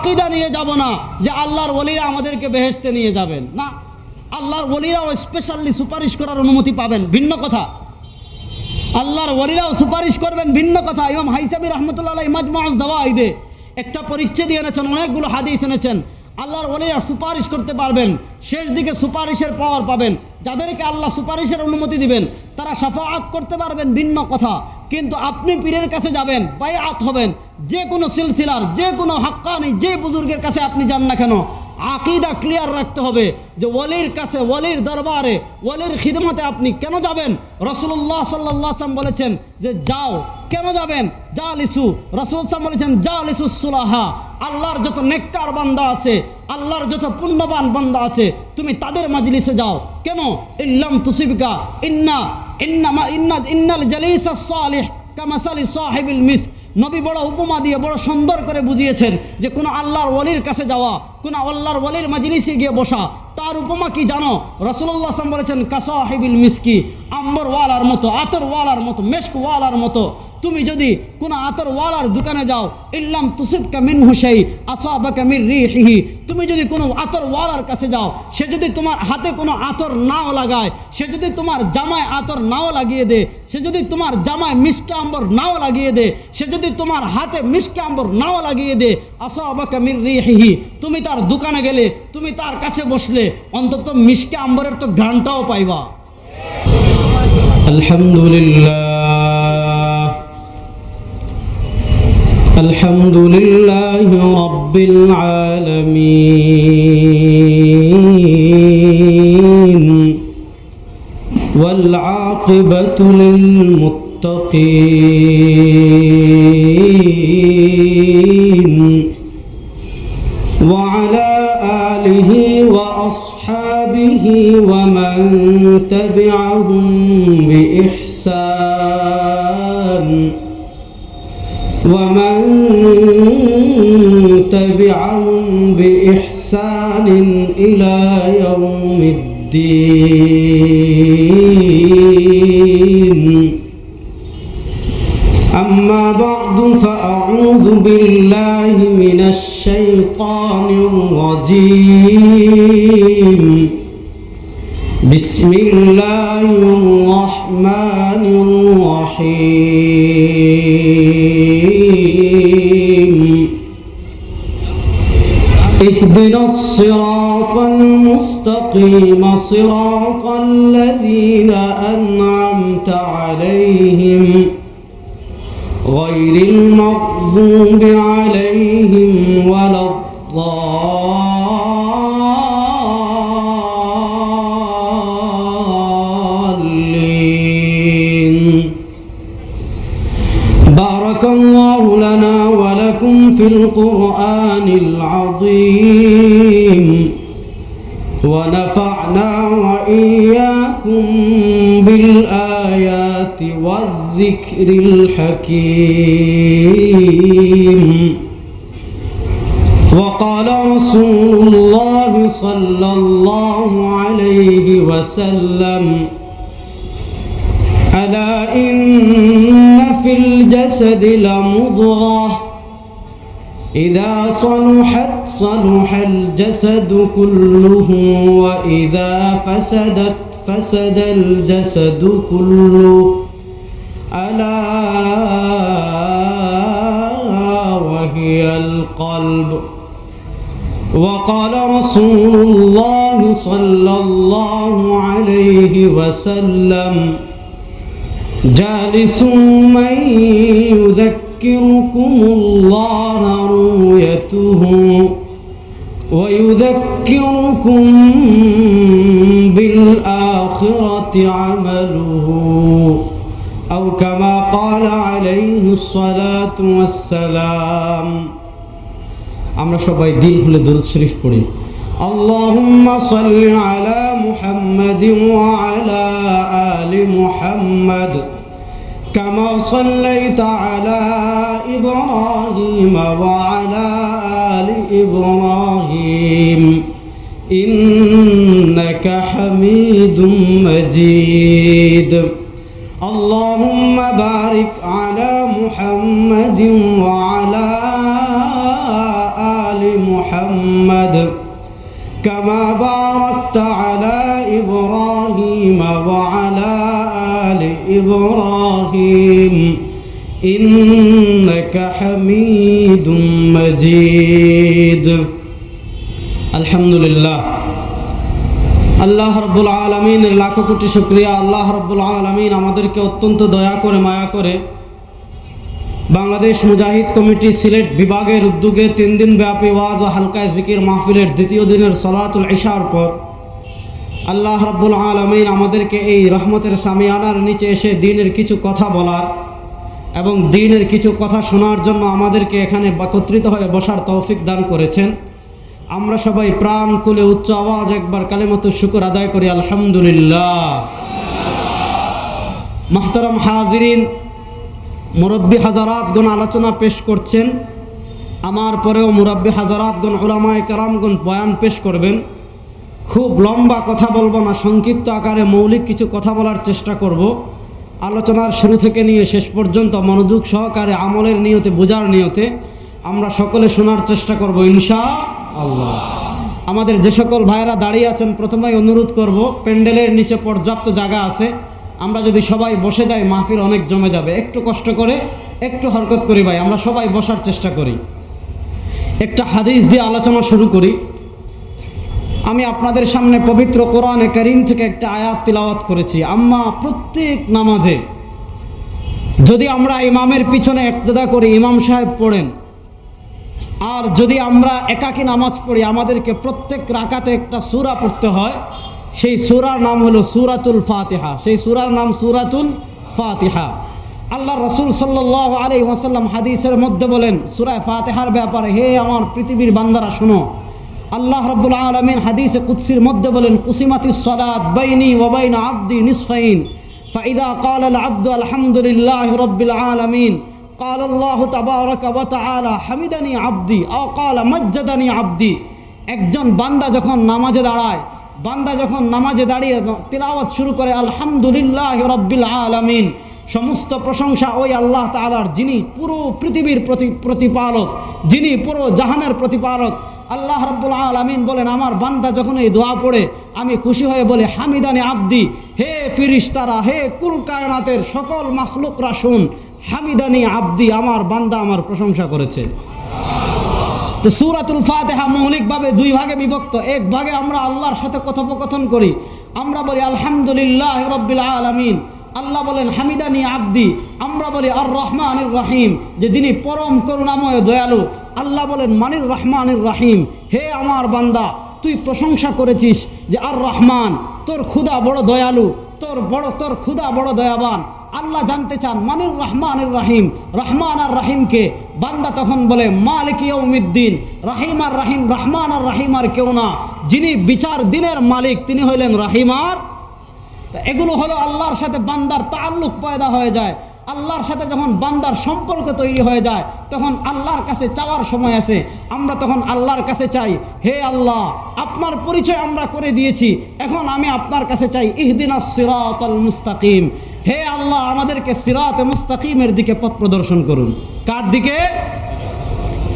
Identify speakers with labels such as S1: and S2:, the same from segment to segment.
S1: আকীদা নিয়ে যাব না যে আল্লাহর ওলিরা আমাদেরকে বেহেশতে নিয়ে যাবেন, না, আল্লাহর ওলিরাও স্পেশালি সুপারিশ করার অনুমতি পাবেন, ভিন্ন কথা। আল্লাহর ওলিরাও সুপারিশ করবেন, ভিন্ন কথা। ইমাম হাইসামি রহমতুল্লাহ আলাইহি মাজমুউজ যাওয়াইদে একটা পরিচ্ছেদই এনেছেন, অনেকগুলো হাদিস এনেছেন। আল্লাহর ওলিরা সুপারিশ করতে পারবেন, শেষ দিকে সুপারিশের পাওয়ার পাবেন। যাদেরকে আল্লাহ সুপারিশের অনুমতি দিবেন তারা শাফাআত করতে পারবেন, ভিন্ন কথা। কিন্তু আপনি পীরের কাছে যাবেন, বায়াত হবেন, যে কোনো সিলসিলার, যে কোনো হাক্কানি, যে বুজুর্গের কাছে আপনি যান না কেন, আকীদা ক্লিয়ার রাখতে হবে যে ওলির কাছে, ওলির দরবারে, ওলির খিদমতে আপনি কেন যাবেন। রাসূলুল্লাহ সাল্লাল্লাহু আলাইহি ওয়াসাল্লাম বলেছেন যে যাও, কেন যাবেন? জালিসু, রাসূল সাল্লাল্লাহু বলেছেন জালিসুস সুলাহা, আল্লাহর যত নেককার বান্দা আছে, আল্লাহর যত পুণ্যবান বান্দা আছে, তুমি তাদের মাজলিসে যাও। কেন? ইল্লাম তুসিবকা ইন্নাল জালিসাস সালিহ কামাসালি সাহিবিল মিস্ক। নবী বড় উপমা দিয়ে বড় সুন্দর করে বুঝিয়েছেন যে কোনো আল্লাহর ওলির কাছে যাওয়া, কোনো আল্লাহর ওলির মাজলিসে গিয়ে বসা, তার উপমা কি জানো? রাসূলুল্লাহ সাল্লাল্লাহু আলাইহি ওয়াসাল্লাম বলেছেন কাসাহিবিল মিসকি, আম্বরওয়ালার মতো, আতরওয়ালার মতো, মেশকওয়ালার মতো। তুমি যদি কোনো আতরওয়ালার দোকানে যাও, ইল্লাম তুসিবকা মিনহু শাই আসাবাকা মির রিহিহি, তুমি যদি কোনো আতরওয়ালার কাছে যাও, সে যদি তোমার হাতে কোনো আতর নাও লাগায়, সে যদি তোমার জামায় আতর নাও লাগিয়ে দে, সে যদি তোমার জামায় মিশকে আম্বর নাও লাগিয়ে দে, সে যদি তোমার হাতে মিশকে আম্বর নাও লাগিয়ে দে, আসাবাকা মির রিহিহি, তুমি তার দোকানে গেলে, তুমি তার কাছে বসলে অন্তত মিশকে আম্বরের তো ঘ্রাণটাও পাইবা। আলহামদুলিল্লাহ, আলহামদুলিল্লাহি রাব্বিল আলামিন ওয়াল আকিবাতু লিল মুত্তাকিন ওয়া আলা আলিহি ওয়া আসহাবিহি ওয়া মান তাবি'আহুম বিইহসান ومن تبعهم بإحسان إلى يوم الدين. أما بعد فأعوذ بالله من الشيطان الرجيم. بسم الله الرحمن الرحيم. اهدنا الصراط المستقيم صراط الذين أنعمت عليهم غير المغضوب عليهم ولا الضالين. بارك الله لنا ولكم في القرآن العظيم ونفعنا وإياكم بالآيات والذكر الحكيم. وقال رسول الله صلى الله عليه وسلم: ألا إن في الجسد لمضغة إذا صلحت صلح الجسد كله وإذا فسدت فسد الجسد كله ألا وهي القلب. وقال رسول الله صلى الله عليه وسلم: جالسوا من يذكركم الله رؤيته ويذكركم بالآخرة عمله أو كما قال عليه الصلاة والسلام. আমরা সবাই দিল খুলে দরুদ শরীফ পড়ি। اللهم صل على محمد وعلى آل محمد كما صليت على إبراهيم وعلى آل إبراهيم إنك حميد مجيد. اللهم بارك على محمد وعلى آل محمد كما باركت على إبراهيم وعلى آل إبراهيم إنك حميد مجيد الحمد لله আল্লাহ রব্বুল আলামিনের লাখো কোটি শুকরিয়া। আল্লাহ রব্বুল আলামিন আমাদেরকে অত্যন্ত দয়া করে মায়া করে বাংলাদেশ মুজাহিদ কমিটি সিলেট বিভাগের উদ্যোগে 3 দিন ব্যাপী ওয়াজ ও হালকায় জিকির মাহফিলের দ্বিতীয় দিনের সলাতুল ইশার পর আল্লাহ রব্বুল আলামিন আমাদেরকে এই রহমতের সামিয়ানার নিচে এসে দ্বীনের কিছু কথা বলার এবং দ্বীনের কিছু কথা শোনার জন্য আমাদেরকে এখানে একত্রিত হয়ে বসার তৌফিক দান করেছেন। আমরা সবাই প্রাণ খুলে উচ্চ আওয়াজ একবার কালিমাতুশ শুকর আদায় করি আলহামদুলিল্লাহ। মুহতারাম হাজিরিন, মুরব্বী হাজারাতগণ আলোচনা পেশ করছেন, আমার পরেও মুরব্বী হাজারাতগণ উলামায়ে কেরামগণ বয়ান পেশ করবেন। খুব লম্বা কথা বলবো না, সংক্ষিপ্ত আকারে মৌলিক কিছু কথা বলার চেষ্টা করব। আলোচনার শুরু থেকে নিয়ে শেষ পর্যন্ত মনোযোগ সহকারে আমলের নিয়তে, বোঝার নিয়তে আমরা সকলে শোনার চেষ্টা করব ইনশাআল্লাহ। আমাদের যে সকল ভাইরা দাঁড়িয়ে আছেন, প্রথমেই অনুরোধ করব, প্যান্ডেলের নিচে পর্যাপ্ত জায়গা আছে, আমরা যদি সবাই বসে যাই মাহফিল অনেক জমে যাবে। একটু কষ্ট করে, একটু হরকত করি ভাই, আমরা সবাই বসার চেষ্টা করি। একটা হাদিস দিয়ে আলোচনা শুরু করি। আমি আপনাদের সামনে পবিত্র কোরআনে কারীম থেকে একটা আয়াত তিলাওয়াত করেছি। আম্মা প্রত্যেক নামাজে যদি আমরা ইমামের পিছনে ইক্তেদা করি, ইমাম সাহেব পড়েন, আর যদি আমরা একাকী নামাজ পড়ি, আমাদেরকে প্রত্যেক রাকাতে একটা সূরা পড়তে হয়। সেই সূরার নাম হলো সূরাতুল ফাতিহা। সেই সূরার নাম সূরাতুল ফাতিহা। আল্লাহ রাসূল সাল্লাল্লাহু আলাইহি ওয়াসাল্লাম হাদিসের মধ্যে বলেন সূরা ফাতিহার ব্যাপারে, হে আমার পৃথিবীর বান্দারা শোনো, আল্লাহ রাব্বুল আলামিন হাদিসে কুদসির মধ্যে বলেন, কুসিমাতিস সালাত বাইনি ওয়া বাইনা আবদি নিসফাইন ফাইদা ক্বালা আল আবদু আলহামদুলিল্লাহি রাব্বিল আলামিন قال الله تبارك وتعالى حمدني عبدي أو قال مجدني عبدي। একজন বান্দা যখন নামাজে দাঁড়ায়, বান্দা যখন নামাজে দাঁড়িয়ে তিলাওয়াত শুরু করে আলহামদুলিল্লাহি রাব্বিল আলামিন, সমস্ত প্রশংসা ওই আল্লাহ তাআলার, যিনি পুরো পৃথিবীর প্রতিপালক, যিনি পুরো জাহানের প্রতিপালক। আল্লাহ রাব্বুল আলামিন বলেন, আমার বান্দা যখন এই দোয়া পড়ে, আমি খুশি হয়ে বলে হামিদানি আবদি, হে ফেরেশতারা, হে কুল কায়নাতের সকল মাখলুকরা শুন, হামিদানি আবদি, আমার বান্দা আমার প্রশংসা করেছে। তো সূরাতুল ফাতিহা মৌলিকভাবে 2 ভাগে বিভক্ত। এক ভাগে আমরা আল্লাহর সাথে কথোপকথন করি, আমরা বলি আলহামদুলিল্লাহি রাব্বিল আলামিন, আল্লাহ বলেন হামিদানি আবদি। আমরা বলি আর রহমানির রহিম, যে যিনি পরম করুণাময় দয়ালু। আল্লাহ বলেন মানির রহমানির রহিম, হে আমার বান্দা, তুই প্রশংসা করেছিস যে আর রহমান, তোর খুদা বড় দয়ালু, তোর খুদা বড় দয়াবান। আল্লাহ জানতে চান মানির রহমানির রহিম, রহমান আর রহিমকে। বান্দা তখন বলে মালিক ইয়াউমিদ্দিন, রহিম আর রহিম, রহমান আর রহিম আর কেউ না, যিনি বিচার দিনের মালিক তিনি হইলেন রহিম আর। তো এগুলো হলো আল্লাহর সাথে বান্দার তাআল্লুক পয়দা হয়ে যায়। আল্লাহর সাথে যখন বান্দার সম্পর্ক তৈরি হয়ে যায়, তখন আল্লাহর কাছে চাওয়ার সময় আসে। আমরা তখন আল্লাহর কাছে চাই, হে আল্লাহ, আপনার পরিচয় আমরা করে দিয়েছি, এখন আমি আপনার কাছে চাই ইহদিনাস সিরাতাল মুস্তাকিম, হে আল্লাহ আমাদেরকে সিরাতে মুস্তাকিমের দিকে পথ প্রদর্শন করুন। কার দিকে?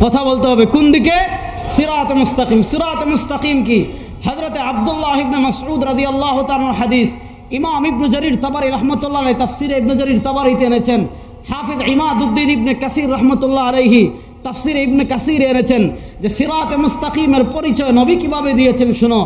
S1: কথা বলতে হবে, কোন দিকে? সিরাতে মুস্তাকিম। সিরাতে মুস্তাকিম কি? হযরতে আব্দুল্লাহ ইবনে মাসউদ রাদিয়াল্লাহু তাআলার হাদিস ইমাম ইবনে জারির তাবারি রাহমাতুল্লাহ আলাইহি তাফসীরে ইবনে জারির তাবারিতে এনেছেন। হাফিজ ইমাদউদ্দিন ইবনে কাসির রাহমাতুল্লাহ আলাইহি তাফসীরে ইবনে কাসির এনেছেন যে সিরাতে মুস্তাকিমের পরিচয় নবী কিভাবে দিয়েছেন শুনো।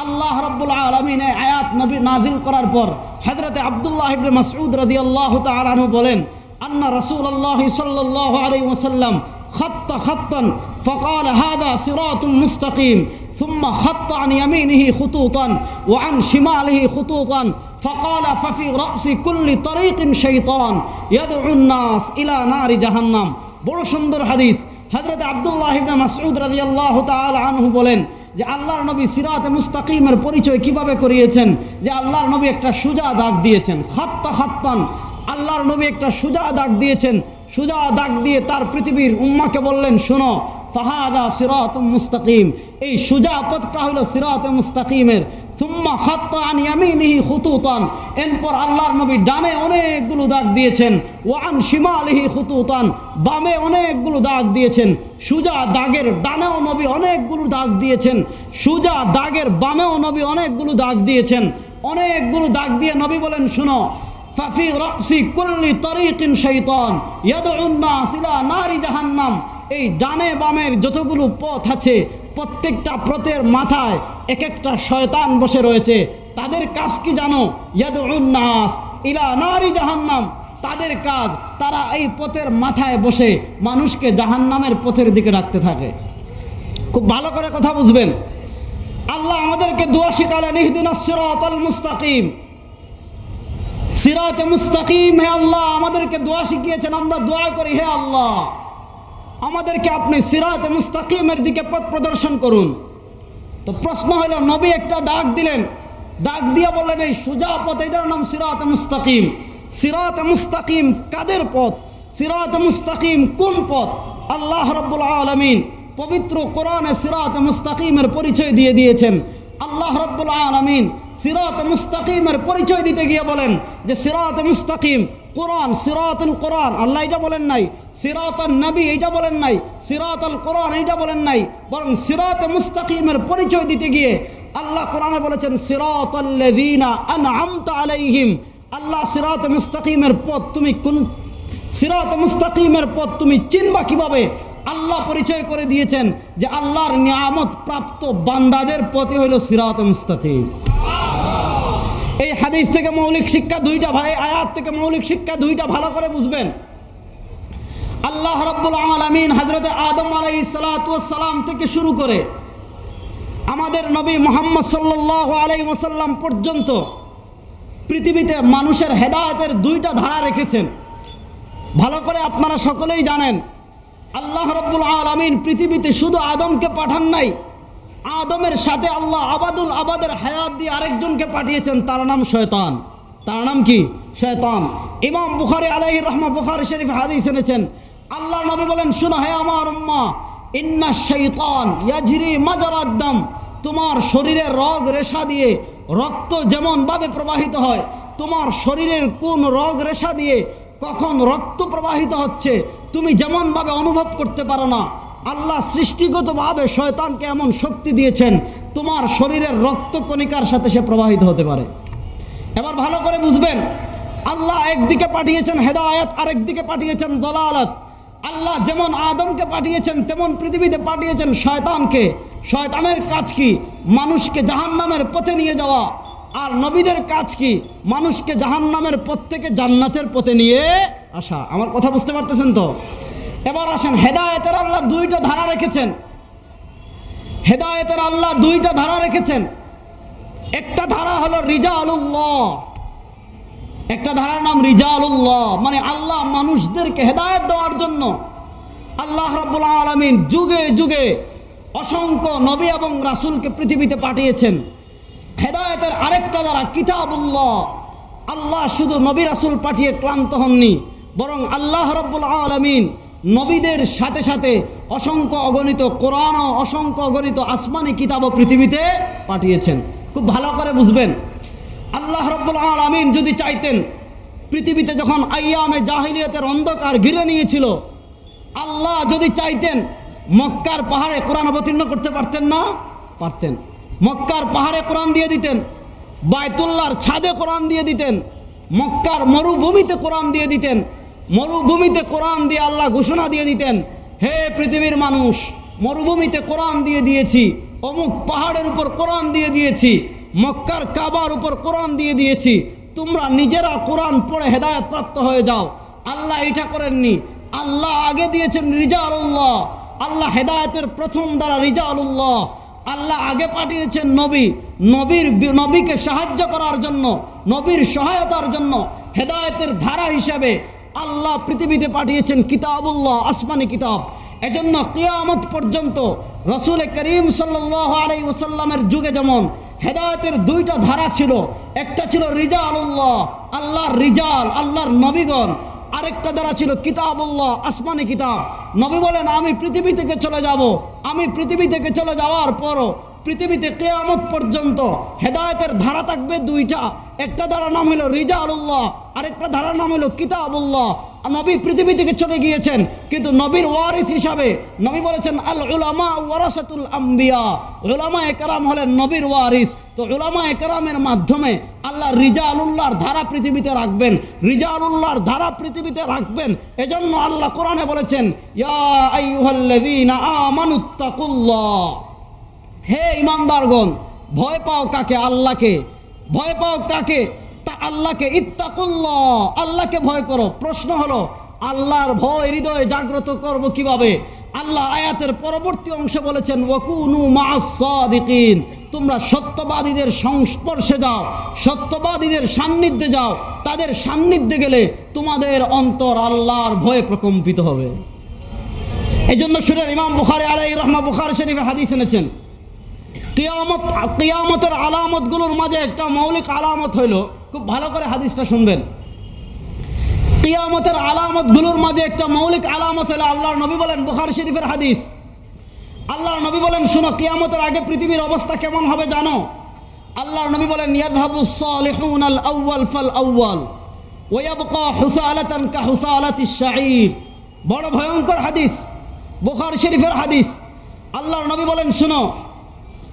S1: আল্লাহ রাব্বুল আলামিন এই আয়াত নবী নাজিল করার পর হযরতে আব্দুল্লাহ ইবনে মাসউদ রাদিয়াল্লাহু তাআলা আনহু বলেন, আন্না রাসূলুল্লাহ সাল্লাল্লাহু আলাইহি ওয়াসাল্লাম خط خطا فقال هذا صراط مستقيم ثم خط عن يمينه خطوطا وعن شماله خطوطا فقال ففي رأس كل طريق شيطان يدعو الناس إلى نار جهنم। বড় সুন্দর হাদিস। হযরত আব্দুল্লাহ ইবনে মাসউদ রাদিয়াল্লাহু তাআলা আনহু বলেন যে আল্লাহর নবী সিরাতে মুস্তাকিমের পরিচয় কিভাবে করিয়েছেন, যে আল্লাহর নবী একটা সুজা দাগ দিয়েছেন, খাত্তা খাত্তান, আল্লাহর নবী একটা সুজা দাগ দিয়েছেন। সুজা দাগ দিয়ে তার পৃথিবীর উম্মাকে বললেন, শোনো, ফাহাদা সিরাতুম মুস্তাকিম, এই সোজা পথটা হলো সিরাতে মুস্তাকিমের। সুম্মা খাত্তা আন ইয়ামিনিহি খুতুতান, এরপর আল্লাহর নবী ডানে অনেকগুলো দাগ দিয়েছেন। ওয়া আন শিমালিহি খুতুতান, বামে অনেকগুলো দাগ দিয়েছেন। সোজা দাগের ডানেও নবী অনেকগুলো দাগ দিয়েছেন, সোজা দাগের বামেও নবী অনেকগুলো দাগ দিয়েছেন। অনেকগুলো দাগ দিয়ে নবী বলেন, শুনো, ফাফি রাসি কুল্লি তারিকিন শাইতান ইয়াদউন নাস ইলা নারি জাহান্নাম, এই ডানে বামের যতগুলো পথ আছে প্রত্যেকটা পথের মাথায় এক একটা শয়তান বসে রয়েছে। তাদের কাজ কি জানো? ইয়াদউন নাস ইলা নারি জাহান্নাম, তাদের কাজ তারা এই পথের মাথায় বসে মানুষকে জাহান্নামের পথের দিকে ডাকতে থাকে। খুব ভালো করে কথা বুঝবেন। আল্লাহ আমাদেরকে দোয়া শিখালেন, ইহদিনাস সিরাতাল মুস্তাকিম, সিরাতে মুস্তাকিম। হে আল্লাহ আমাদেরকে দোয়া শিখিয়েছেন, আমরা দোয়া করি, হে আল্লাহ আমাদেরকে আপনি সিরাতে মুস্তাকিমের দিকে পথ প্রদর্শন করুন। তো প্রশ্ন হলো, নবী একটা দাগ দিলেন, দাগ দিয়ে বললেন এই সোজা পথ, এটার নাম সিরাতে মুস্তাকিম। সিরাতে মুস্তাকিম কাদের পথ? সিরাতে মুস্তাকিম কোন পথ? আল্লাহ রাব্বুল আলামিন পবিত্র কোরআনে সিরাতে মুস্তাকিমের পরিচয় দিয়ে দিয়েছেন। আল্লাহ রাব্বুল আলামিন সিরাতে মুস্তাকিমের পরিচয় দিতে গিয়ে বলেন যে সিরাতে মুস্তাকিম কোরআন, সিরাতুল কোরআন, আল্লাহ এটা বলেন নাই। সিরাতান নবী এটা বলেন নাই। সিরাতুল কোরআন এটা বলেন নাই, বরং সিরাতে মুস্তাকিমের পরিচয় দিতে গিয়ে আল্লাহ কোরআনে বলেছেন সিরাতাল্লাযীনা আনআমতা আলাইহিম। আল্লাহ সিরাতে মুস্তাকিমের পথ তুমি কোন, সিরাতে মুস্তাকিমের পথ তুমি চিনবা কিভাবে? আল্লাহ পরিচয় করে দিয়েছেন যে আল্লাহর নিয়ামত প্রাপ্ত বান্দাদের পথই হইল সিরাতে মুস্তাকিম। এই হাদিস থেকে মৌলিক শিক্ষা দুইটা, ভাই আয়াত থেকে মৌলিক শিক্ষা দুইটা ভালো করে বুঝবেন। আল্লাহ রাব্বুল আলামিন হযরত আদম আলাইহিস সালাতু ওয়াস সালাম থেকে শুরু করে আমাদের নবী মুহাম্মদ সাল্লাল্লাহু আলাইহি ওয়াসাল্লাম পর্যন্ত পৃথিবীতে মানুষের হেদায়েতের দুইটা ধারা রেখেছেন। ভালো করে আপনারা সকলেই জানেন, আল্লাহ রাব্বুল আলামিন পৃথিবীতে শুধু আদমকে পাঠান নাই, আদমের সাথে আল্লাহ আবাদুল আবাদের হায়াত দিয়ে আরেকজনকে পাঠিয়েছেন, তার নাম শয়তান। তার নাম কি? শয়তান। ইমাম বুখারী আলাইহির রাহমাহ বুখারী শরীফ হাদিস এনেছেন, আল্লাহ নবী বলেন, শুনো হে আমার উম্মাহ, ইন্নাশ শাইতান ইয়াজরি মাজারাদ দাম, তোমার শরীরের রগ রেশা দিয়ে রক্ত যেমন ভাবে প্রবাহিত হয়, তোমার শরীরের কোন রগ রেশা দিয়ে কখন রক্ত প্রবাহিত হচ্ছে তুমি যেমনভাবে অনুভব করতে পারো না, আল্লাহ সৃষ্টিগতভাবে শয়তানকে এমন শক্তি দিয়েছেন তোমার শরীরের রক্ত কণিকার সাথে সে প্রবাহিত হতে পারে। এবার ভালো করে বুঝবেন, আল্লাহ একদিকে পাঠিয়েছেন হেদায়েত, আরেকদিকে পাঠিয়েছেন দলালত। আল্লাহ যেমন আদমকে পাঠিয়েছেন তেমন পৃথিবীতে পাঠিয়েছেন শয়তানকে। শয়তানের কাজ কি? মানুষকে জাহান্নামের পথে নিয়ে যাওয়া। আর নবীদের কাজ কি? মানুষকে জাহান্নামের পথ থেকে জান্নাতের পথে নিয়ে আসা। আমার কথা বুঝতে পারতেছেন তো? এবার আসেন, হেদায়েতের আল্লাহ দুইটা ধারা রেখেছেন। হেদায়েতের আল্লাহ দুইটা ধারা রেখেছেন। একটা ধারা হলো রিজালুল্লাহ, একটা ধারার নাম রিজালুল্লাহ, মানে আল্লাহ মানুষদেরকে হেদায়েত দেওয়ার জন্য আল্লাহ রাব্বুল আলামিন যুগে যুগে অসংখ্য নবী এবং রাসূলকে পৃথিবীতে পাঠিয়েছেন। হেদায়েতের আরেকটা ধারা কিতাবুল্লাহ, আল্লাহ শুধু নবী রাসূল পাঠিয়ে ক্লান্ত হননি, বরং আল্লাহ রাব্বুল আলামিন নবীদের সাথে সাথে অসংখ্য অগণিত কোরআন ও অসংখ্য অগণিত আসমানি কিতাবও পৃথিবীতে পাঠিয়েছেন। খুব ভালো করে বুঝবেন, আল্লাহ রাব্বুল আলামিন যদি চাইতেন, পৃথিবীতে যখন আইয়ামে জাহিলিয়াতের অন্ধকার ঘিরে নিয়েছিল, আল্লাহ যদি চাইতেন মক্কার পাহাড়ে কোরআন অবতীর্ণ করতে পারতেন না? পারতেন। মক্কার পাহাড়ে কোরআন দিয়ে দিতেন, বায়তুল্লাহর ছাদে কোরআন দিয়ে দিতেন, মক্কার মরুভূমিতে কোরআন দিয়ে দিতেন। মরুভূমিতে কোরআন দিয়ে আল্লাহ ঘোষণা দিয়ে দিতেন, হে পৃথিবীর মানুষ, মরুভূমিতে কোরআন দিয়ে দিয়েছি, অমুক পাহাড়ের উপর কোরআন দিয়ে দিয়েছি, মক্কার কাবার উপর কোরআন দিয়ে দিয়েছি, তোমরা নিজেরা কোরআন পড়ে হেদায়েত প্রাপ্ত হয়ে যাও। আল্লাহ এটা করেননি। আল্লাহ আগে দিয়েছেন রিজালুল্লাহ। আল্লাহ হেদায়েতের প্রথম দ্বারা রিজালুল্লাহ। আল্লাহ আগে পাঠিয়েছেন নবী, নবীকে সাহায্য করার জন্য, নবীর সহায়তার জন্য হেদায়েতের ধারা হিসাবে আল্লাহ পৃথিবীতে পাঠিয়েছেন কিতাবুল্লাহ, আসমানি কিতাব। এজন্য কিয়ামত পর্যন্ত রাসূল করিম সাল্লাল্লাহু আলাইহি ওয়াসাল্লামের যুগে যেমন হেদায়েতের দুইটা ধারা ছিল, একটা ছিল রিজালুল্লাহ, আল্লাহর রিজাল, আল্লাহর নবীগণ, আরেকটা ধারা ছিল কিতাবুল্লাহ, আসমানি কিতাব। নবী বলেন আমি পৃথিবী থেকে চলে যাব, আমি পৃথিবী থেকে চলে যাওয়ার পরও পৃথিবীতে কিয়ামত পর্যন্ত হেদায়েতের ধারা থাকবে দুইটা। একটা ধারার নাম হলো রিজালুল্লাহ, আরেকটা ধারার নাম হলো কিতাবুল্লাহ। নবী পৃথিবী থেকে চলে গিয়েছেন, কিন্তু নবীর ওয়ারিস হিসাবে নবী বলেছেন আল উলামা ওয়ারাসাতুল আম্বিয়া, উলামায়ে কেরাম হলেন নবীর ওয়ারিস। তো উলামায়ে কেরামের মাধ্যমে আল্লাহ রিজালুল্লাহর ধারা পৃথিবীতে রাখবেন, রিজালুল্লাহর ধারা পৃথিবীতে রাখবেন। এজন্য আল্লাহ কোরআনে বলেছেন ইয়া আইয়ুহাল্লাযীনা আমানুত্তাকুল্লাহ, হে ইমানদারগণ ভয় পাও কাকে? আল্লাহকে। ভয় পাও কাকে? তা আল্লাহকে। ইত্তাকুল্লাহ, আল্লাহকে ভয় করো। প্রশ্ন হলো আল্লাহর ভয় হৃদয়ে জাগ্রত করব কিভাবে? আল্লাহ আয়াতের পরবর্তী অংশে বলেছেন ওয়াকুনু মা'আস সাদিকিন, তোমরা সত্যবাদীদের সংস্পর্শে যাও, সত্যবাদীদের সান্নিধ্যে যাও। তাদের সান্নিধ্যে গেলে তোমাদের অন্তর আল্লাহর ভয়ে প্রকম্পিত হবে। এই জন্য শুনেন ইমাম বুখারী আলাইহির রাহমাহ বুখারী শরীফে হাদিস এনেছেন কিয়ামতের আলামতগুলোর মাঝে একটা মৌলিক আলামত হইল, খুব ভালো করে হাদিসটা শুনবেন। কিয়ামতের আলামতগুলোর মাঝে একটা মৌলিক আলামত হলো, আল্লাহর নবী বলেন, বুখারী শরীফের হাদিস, আল্লাহর নবী বলেন শোনো কিয়ামতের আগে পৃথিবীর অবস্থা কেমন হবে জানো? আল্লাহর নবী বলেন ইয়াযহাবুস সালিহুনাল আউয়াল ফাল আউয়াল ওয়া ইয়াবকা হুসালাতান কা হুসালাতিশ শাঈর। বড় ভয়ঙ্কর হাদিস, বুখারী শরীফের হাদিস। আল্লাহর নবী বলেন শোনো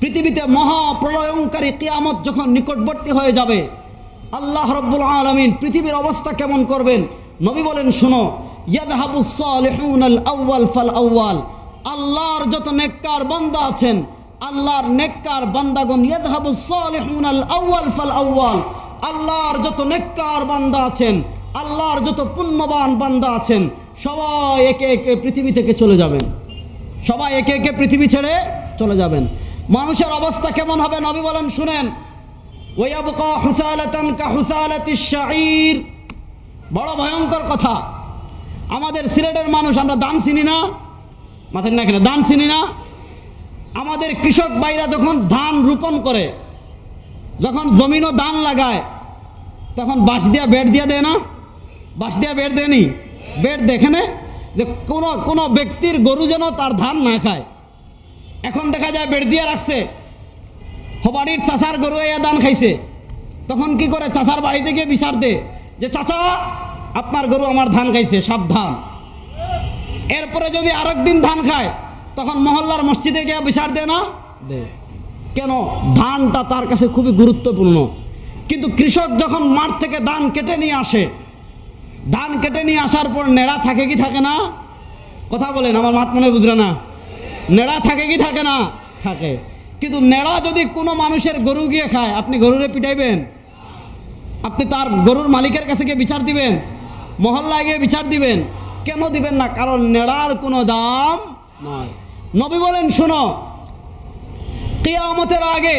S1: পৃথিবীতে মহাপ্রলয়ঙ্কারী কিয়ামত যখন নিকটবর্তী হয়ে যাবে, আল্লাহ রাব্বুল আলামিন পৃথিবীর অবস্থা কেমন করবেন? নবী বলেন শোনো ইয়াযহাবুস সালিহুনাল আউয়াল ফাল আউয়াল, আল্লাহর যত নেককার বান্দা আছেন, আল্লাহর নেককার বান্দাগণ, ইয়াযহাবুস সালিহুনাল আউয়াল ফাল আউয়াল, আল্লাহর যত নেককার বান্দা আছেন, আল্লাহর যত পুণ্যবান বান্দা আছেন, সবাই একে একে পৃথিবী থেকে চলে যাবেন, সবাই একে একে পৃথিবী ছেড়ে চলে যাবেন। মানুষের অবস্থা কেমন হবে? নবী বলেন শুনেন ওয়ায়াবকা হুসালাতান কা হুসালাতিশ শাঈর। বড় ভয়ঙ্কর কথা। আমাদের সিলেটের মানুষ আমরা ধান চিনি না, মাথায় না কেন ধান চিনি না? আমাদের কৃষক ভাইরা যখন ধান রোপণ করে, যখন জমিনও ধান লাগায়, তখন বাঁশ দিয়া বেড় দিয়া দেয় না? বাঁশ দিয়া বেড় দেয়নি? বেড় দেখে না যে কোনো ব্যক্তির গরু যেন তার ধান না খায়। এখন দেখা যায় বেড় দিয়ে রাখছে, বাড়ির চাচার গরু এয়া ধান খাইছে, তখন কি করে চাচার বাড়িতে গিয়ে বিচার দে যে চাচা আপনার গরু আমার ধান খাইছে, সাবধান। এরপরে যদি আরেকদিন ধান খায়, তখন মহল্লার মসজিদে গিয়ে বিচার দে না? দে। কেন? ধানটা তার কাছে খুবই গুরুত্বপূর্ণ। কিন্তু কৃষক যখন মাঠ থেকে ধান কেটে নিয়ে আসে, ধান কেটে নিয়ে আসার পর নেড়া থাকে কি থাকে না? কথা বলেন, আমার মাত মনে বুঝলে না? নেড়া থাকে কি থাকে না? থাকে। কিন্তু নেড়া যদি কোনো মানুষের গরু গিয়ে খায়, আপনি গরুরে পিটাইবেন? আপনি তার গরুর মালিকের কাছে গিয়ে বিচার দিবেন? মহল্লায় গিয়ে বিচার দিবেন? কেন দিবেন না? কারণ নেড়ার কোনো দাম নয়। নবী বলেন শোনো কিয়ামতের আগে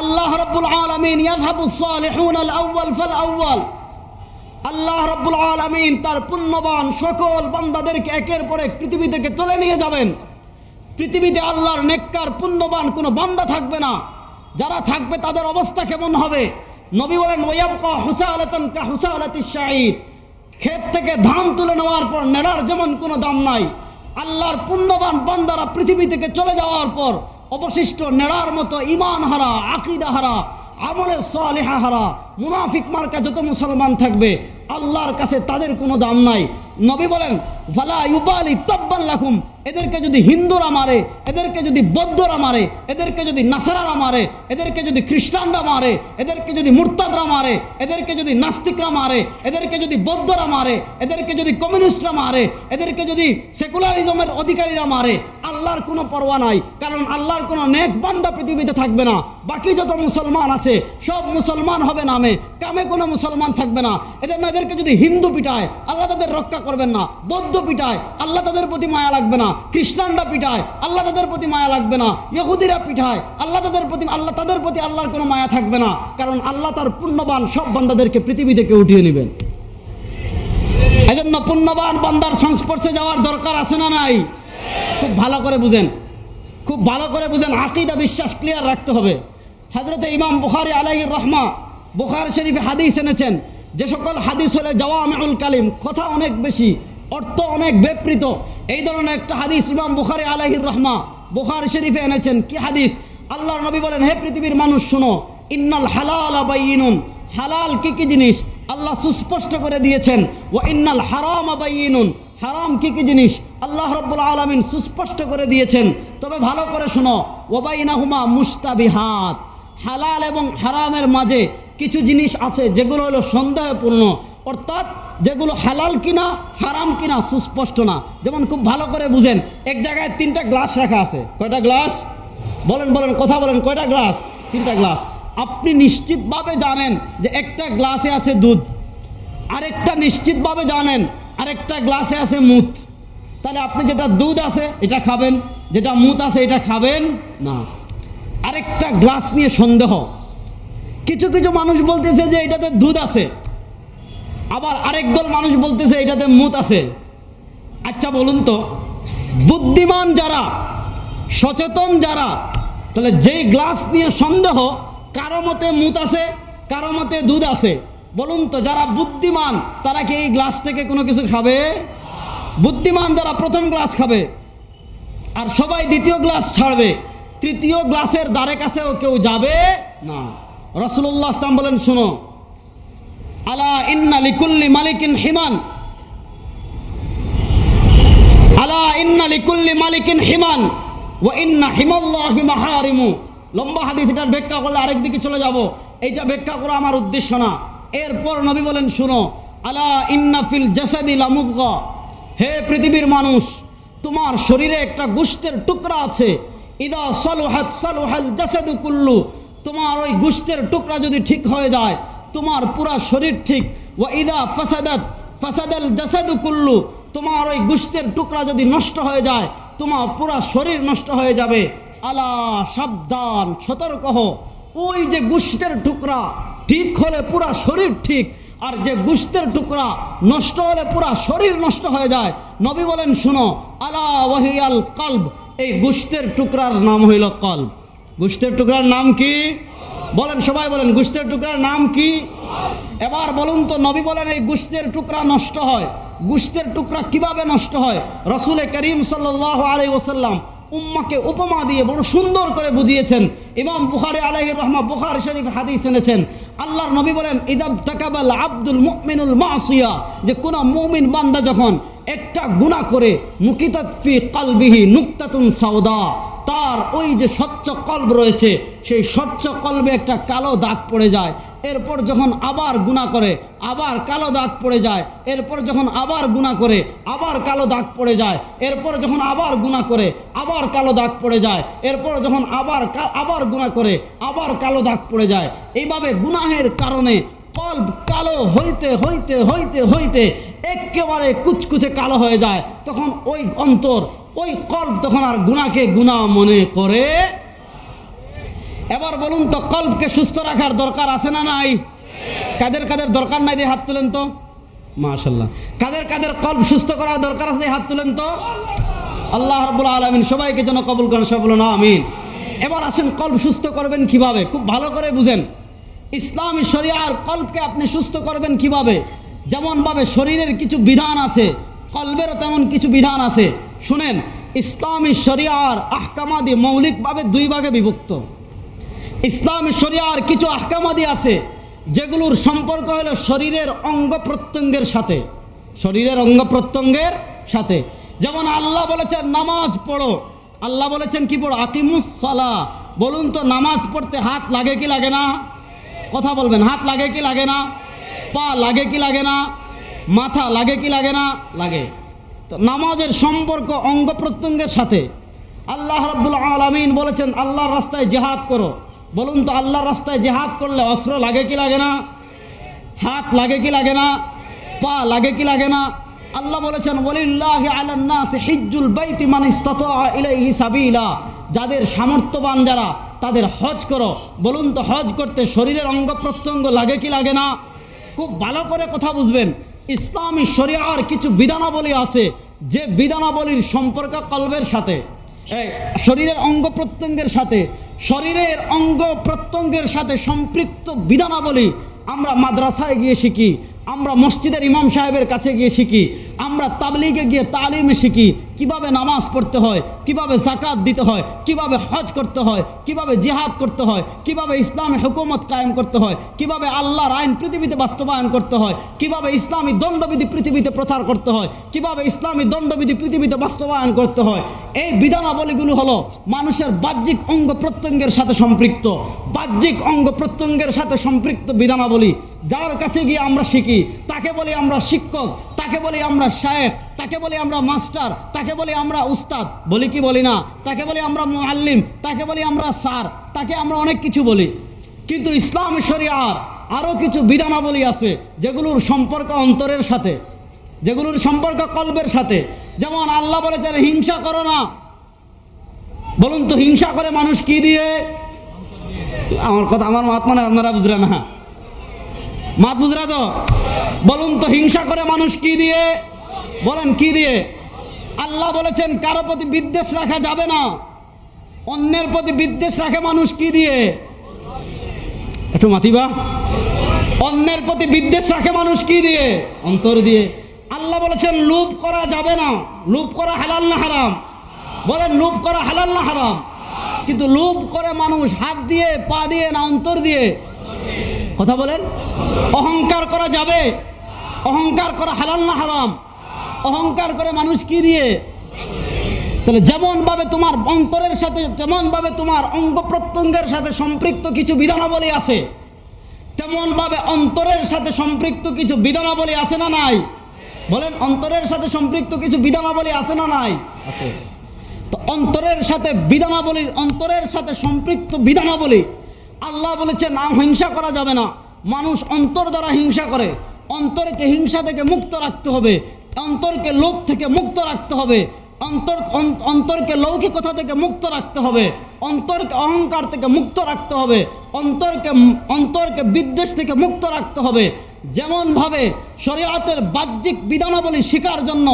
S1: আল্লাহ রাব্বুল আলামিন ইয়াযহাবুস সালিহুনাল আউয়াল ফাল আউয়াল, আল্লাহ রাব্বুল আলামিন তার পুণ্যবান সকল বান্দাদেরকে একের পর এক পৃথিবী থেকে তুলে নিয়ে যাবেন। পৃথিবীতে আল্লাহর নেককার পুণ্যবান কোনো বান্দা থাকবে না। যারা থাকবে তাদের অবস্থা কেমন হবে? নবী বলেন ওয়ায়াবকা হুসালাতান কা হুসালাতিশ শাঈর, ক্ষেত থেকে ধান তুলে নেওয়ার পর নেড়ার যেমন কোনো দাম নাই, আল্লাহর পুণ্যবান বান্দারা পৃথিবী থেকে চলে যাওয়ার পর অবশিষ্ট নেড়ার মতো ঈমান হারা, আকীদা হারা, আমলে সালিহা হারা, মুনাফিক মার্কা যত মুসলমান থাকবে, আল্লাহর কাছে তাদের কোনো দাম নাই। নবী বলেন ফালা ইউবালি তাব্বান লাকুম, এদেরকে যদি হিন্দুরা মারে, এদেরকে যদি বৌদ্ধরা মারে, এদেরকে যদি নাসারারা মারে, এদেরকে যদি খ্রিস্টানরা মারে, এদেরকে যদি মুরতাদরা মারে, এদেরকে যদি নাস্তিকরা মারে, এদেরকে যদি বৌদ্ধরা মারে, এদেরকে যদি কমিউনিস্টরা মারে, এদেরকে যদি সেকুলারিজমের অধিকারীরা মারে, আল্লাহর কোনো পরোয়া নাই। কারণ আল্লাহর কোনো নেক বান্দা পৃথিবীতে থাকবে না। বাকি যত মুসলমান আছে সব মুসলমান হবে নামে, কামে কোনো মুসলমান থাকবে না। এদেরকে যদি হিন্দু পিটায়, আল্লাহ তাদের রক্ষা করবেন না। বৌদ্ধ পিটায়, আল্লাহ তাদের প্রতি মায়া লাগবে না। খ্রিস্টানরা পিটায়, আল্লাহ তাদের প্রতি মায়া লাগবে না। ইহুদিরা পিটায়, আল্লাহ তাদের প্রতি আল্লাহর কোনো মায়া থাকবে না। কারণ আল্লাহ তার পুণ্যবান সব বান্দাদেরকে পৃথিবী থেকে উঠিয়ে নেবেন। এজন্য পুণ্যবান বান্দার সংস্পর্শে যাওয়ার দরকার আছে না নাই? খুব ভালো করে বুঝেন, খুব ভালো করে বুঝেন। আকীদা বিশ্বাস ক্লিয়ার রাখতে হবে। হযরতে ইমাম বুখারী আলাইহির রাহমাহ বুখারী শরীফে হাদিস এনেছেন, যে সকল হাদিস হলে জাওয়ামিউল কালিম, কথা অনেক বেশি, অর্থ অনেক বিবৃত, এই ধরনের একটা হাদিস ইমাম বুখারী আলাইহির রহমা বুখারী শরীফে এনেছেন। কি হাদিস? আল্লাহর নবী বলেন, হে পৃথিবীর মানুষ শোনো, ইন্নাল হালালা বাইয়িনুন, হালাল কি কি জিনিস আল্লাহ সুস্পষ্ট করে দিয়েছেন। ওয়া ইন্নাল হারামা বাইয়িনুন, হারাম কি কি জিনিস আল্লাহ রাব্বুল আলামিন সুস্পষ্ট করে দিয়েছেন। তবে ভালো করে শোনো, ওয়া বাইনাহুমা মুস্তাবিহাত, হালাল এবং হারামের মাঝে কিছু জিনিস আছে যেগুলো হলো সন্দেহপূর্ণ, অর্থাৎ যেগুলো হালাল কিনা হারাম কিনা সুস্পষ্ট না। যেমন খুব ভালো করে বুঝেন, এক জায়গায় 3টা গ্লাস রাখা আছে। কয়টা গ্লাস? বলেন বলেন, কথা বলেন, কয়টা গ্লাস? 3টা গ্লাস। আপনি নিশ্চিতভাবে জানেন যে একটা গ্লাসে আছে দুধ, আরেকটা নিশ্চিতভাবে জানেন আরেকটা গ্লাসে আছে মুত। তাহলে আপনি যেটা দুধ আছে এটা খাবেন, যেটা মুত আছে এটা খাবেন না। আরেকটা গ্লাস নিয়ে সন্দেহ। কিছু কিছু মানুষ বলতেছে যে এটাতে দুধ আছে, আবার আরেক দল মানুষ বলতেছে এটাতে মুত আছে। আচ্ছা বলুন তো, বুদ্ধিমান যারা, সচেতন যারা, তাহলে যেই গ্লাস নিয়ে সন্দেহ, কারো মতে মুত আছে, কারো মতে দুধ আছে, বলুন তো যারা বুদ্ধিমান তারা কি এই গ্লাস থেকে কোনো কিছু খাবে? বুদ্ধিমান যারা প্রথম গ্লাস খাবে, আর সবাই দ্বিতীয় গ্লাস ছাড়বে, তৃতীয় গ্লাসের দ্বারে কাছেও কেউ যাবে না। রাসূলুল্লাহ সাল্লাল্লাহু আলাইহি ওয়াসাল্লাম বলেন, শোনো, আলা ইন্না লিকুল্লি মালিকিন হিমান, আলা ইন্না লিকুল্লি মালিকিন হিমান ওয়া ইন্না হিমাল্লাহি মাহারিমু। লম্বা হাদিস, এটার ব্যাখ্যা করলে আরেক দিকে চলে যাব, এইটা ব্যাখ্যা করা আমার উদ্দেশ্য না। এরপর নবী বলেন, শুনো, আলা ইন্না ফিল জাসাদি লামুদগা, হে পৃথিবীর মানুষ, তোমার শরীরে একটা গোশতের টুকরা আছে। ইদা সালুহাত সালুহাল জাসাদু কুল্লু, তোমার ওই গোশতের টুকরা যদি ঠিক হয়ে যায় তোমার পুরা শরীর ঠিক। ওয়া ইদা ফাসাদাত ফাসাদাল জাসাদু কুল্লু, তোমার ওই গোশতের টুকরা যদি নষ্ট হয়ে যায় তোমার পুরা শরীর নষ্ট হয়ে যাবে। আলা, সাবধান, সতর্ক হও, ওই যে গোশতের টুকরা ঠিক হলে পুরা শরীর ঠিক, আর যে গোশতের টুকরা নষ্ট হলে পুরা শরীর নষ্ট হয়ে যায়। নবী বলেন, শুনো, আলা ওয়াহিয়াল কলব, এই গোশতের টুকরার নাম হইল কলব। গোশতের টুকরার নাম কি? বলেন সবাই বলেন, গোশতের টুকরার নাম কি? এবার বলুন তো, নবী বলেন এই গোশতের টুকরা নষ্ট হয়। গোশতের টুকরা কিভাবে নষ্ট হয়? রাসূল করিম সাল্লাল্লাহু আলাইহি ওয়াসাল্লাম উম্মাকে উপমা দিয়ে বড় সুন্দর করে বুঝিয়েছেন। ইমাম বুখারী আলাইহির রহমা বুখারী শরীফ হাদিস এনেছেন। আল্লাহর নবী বলেন, ইদাব তাকাবাল আব্দুল মুমিনুল মাসিয়া, যে কোন মুমিন বান্দা যখন একটা গুনাহ করে, মুকিতাত ফি কলবিহি নুকতাতুন সাওদা, তার ওই যে স্বচ্ছ কলব রয়েছে সেই স্বচ্ছ কলবে একটা কালো দাগ পড়ে যায়। এরপর যখন আবার গুনাহ করে আবার কালো দাগ পড়ে যায়, এরপর যখন আবার গুনাহ করে আবার কালো দাগ পড়ে যায়, এরপর যখন আবার গুনাহ করে আবার কালো দাগ পড়ে যায়, এরপর যখন আবার গুনাহ করে আবার কালো দাগ পড়ে যায়। এইভাবে গুনাহের কারণে কলব কালো হইতে হইতে হইতে হইতে একেবারে কুচকুচে কালো হয়ে যায়। তখন ওই অন্তর, ওই কলব তখন আর গুনাহকে গুনাহ মনে করে। এবার বলুন তো, কলবকে সুস্থ রাখার দরকার আছে না নাই? কাদের কাদের দরকার নাই দিয়ে হাত তুলেন তো। মাশাআল্লাহ, কাদের কাদের কলব সুস্থ করার দরকার আছে হাত তুলেন তো। আল্লাহ রাব্বুল আলামিন সবাইকে যেন কবুল করেন, সবাই বলুন আমিন। এবার আসেন, কলব সুস্থ করবেন কিভাবে? খুব ভালো করে বুঝেন। ইসলামী শরিয়ার কলবকে আপনি সুস্থ করবেন কিভাবে? যেমনভাবে শরীরের কিছু বিধান আছে, কলবেরও তেমন কিছু বিধান আছে। শুনেন, ইসলামী শরিয়ার আহকামাদি মৌলিকভাবে 2 ভাগে বিভক্ত। ইসলামী শরিয়ার কিছু আহকামাদি আছে যেগুলোর সম্পর্ক হলো শরীরের অঙ্গ প্রত্যঙ্গের সাথে, শরীরের অঙ্গ প্রত্যঙ্গের সাথে। যেমন আল্লাহ বলেছেন নামাজ পড়ো, আল্লাহ বলেছেন কি পড়ো? আকিমুস সালাহ। বলুন তো, নামাজ পড়তে হাত লাগে কি লাগে না? কথা বলবেন, হাত লাগে কি লাগে না? পা লাগে কি লাগে না? মাথা লাগে কি লাগে না? লাগে। তো নামাজের সম্পর্ক অঙ্গ প্রত্যঙ্গের সাথে। আল্লাহ রাব্বুল আলামিন বলেছেন আল্লাহর রাস্তায় জিহাদ করো। বলুন তো, আল্লাহর রাস্তায় জিহাদ করলে অস্ত্র লাগে কি লাগে না? হাত লাগে কি লাগে না? পা লাগে কি লাগে না? আল্লাহ বলেছেন ওয়ালিল্লাহি আলান নাসি হিজ্জুল বাইতি মান ইসতাতা ইলাইহি সাবিলা, যাদের সামর্থ্যবান যারা তাদের হজ করো। বলুন তো, হজ করতে শরীরের অঙ্গ প্রত্যঙ্গ লাগে কি লাগে না? খুব ভালো করে কথা বুঝবেন। ইসলামী শরিয়ার কিছু বিধানাবলী আছে যে বিধানাবলীর সম্পর্ক কলবের সাথে, শরীরের অঙ্গ প্রত্যঙ্গের সাথে। শরীরের অঙ্গ প্রত্যঙ্গের সাথে সম্পৃক্ত বিধানাবলী আমরা মাদ্রাসায় গিয়ে শিখি, আমরা মসজিদের ইমাম সাহেবের কাছে গিয়ে শিখি, আমরা তাবলীগে গিয়ে তালিম শিখি, কিভাবে নামাজ পড়তে হয়, কিভাবে যাকাত দিতে হয়, কিভাবে হজ করতে হয়, কিভাবে জিহাদ করতে হয়, কিভাবে ইসলামী হুকুমত কায়েম করতে হয়, কিভাবে আল্লাহর আইন পৃথিবীতে বাস্তবায়ন করতে হয়, কিভাবে ইসলামী দণ্ডবিধি পৃথিবীতে প্রচার করতে হয়, কিভাবে ইসলামী দণ্ডবিধি পৃথিবীতে বাস্তবায়ন করতে হয়। এই বিধানাবলীগুলো হলো মানুষের বাহ্যিক অঙ্গ প্রত্যঙ্গের সাথে সম্পৃক্ত, বাহ্যিক অঙ্গ প্রত্যঙ্গের সাথে সম্পৃক্ত বিধানাবলী। যার কাছে গিয়ে আমরা শিখি তাকে বলি আমরা শিক্ষক, তাকে বলি আমরা শায়েখ, তাকে বলি আমরা মাস্টার, তাকে বলি আমরা উস্তাদ, বলি কি বলি না? তাকে বলি আমরা মুআল্লিম, তাকে বলি আমরা স্যার, তাকে আমরা অনেক কিছু বলি। কিন্তু ইসলাম শরিয়ার আরও কিছু বিধানাবলী আছে যেগুলোর সম্পর্ক অন্তরের সাথে, যেগুলোর সম্পর্ক কলবের সাথে। যেমন আল্লাহ বলেছেন হিংসা করো না। বলুন তো হিংসা করে মানুষ কি দিয়ে? আমার কথা আমার মাত মানে আপনারা বুঝরা না, মাত বুঝরা তো? বলুন তো হিংসা করে মানুষ কি দিয়ে? বলেন কি দিয়ে? আল্লাহ বলেছেন কারো প্রতি বিদ্বেষ রাখা যাবে না। অন্যের প্রতি বিদ্বেষ রাখে মানুষ কি দিয়ে? একটু মাতিবা। অন্যের প্রতি বিদ্বেষ রাখে মানুষ কি দিয়ে? অন্তর দিয়ে। আল্লাহ বলেছেন লোভ করা যাবে না। লোভ করা হালাল না হারাম? বলেন লোভ করা হালাল না হারাম? কিন্তু লোভ করে মানুষ হাত দিয়ে, পা দিয়ে না অন্তর দিয়ে? কথা বলেন। অহংকার করা যাবে? অহংকার করা হালাল না হারাম? অহংকার করে মানুষ কি দিয়ে? তাহলে যেমনভাবে তোমার অন্তরের সাথে, যেমনভাবে তোমার অঙ্গ প্রত্যঙ্গের সাথে সম্পৃক্ত কিছু বিধানাবলী আছে, তেমনভাবে অন্তরের সাথে সম্পৃক্ত কিছু বিধানাবলী আছে না নাই? বলেন অন্তরের সাথে সম্পৃক্ত কিছু বিধানাবলী আছে না নাই? আছে। তো অন্তরের সাথে বিধানাবলীর, অন্তরের সাথে সম্পৃক্ত বিধানাবলী আল্লাহ বলেছে না হিংসা করা যাবে না। মানুষ অন্তর দ্বারা হিংসা করে। অন্তরকে হিংসা থেকে মুক্ত রাখতে হবে, অন্তরকে লোভ থেকে মুক্ত রাখতে হবে, অন্তরকে লৌকিকতা থেকে মুক্ত রাখতে হবে, অন্তরকে অহংকার থেকে মুক্ত রাখতে হবে, অন্তরকে বিদ্বেষ থেকে মুক্ত রাখতে হবে। যেমনভাবে শরীয়তের বাহ্যিক বিধানাবলী শেখার জন্য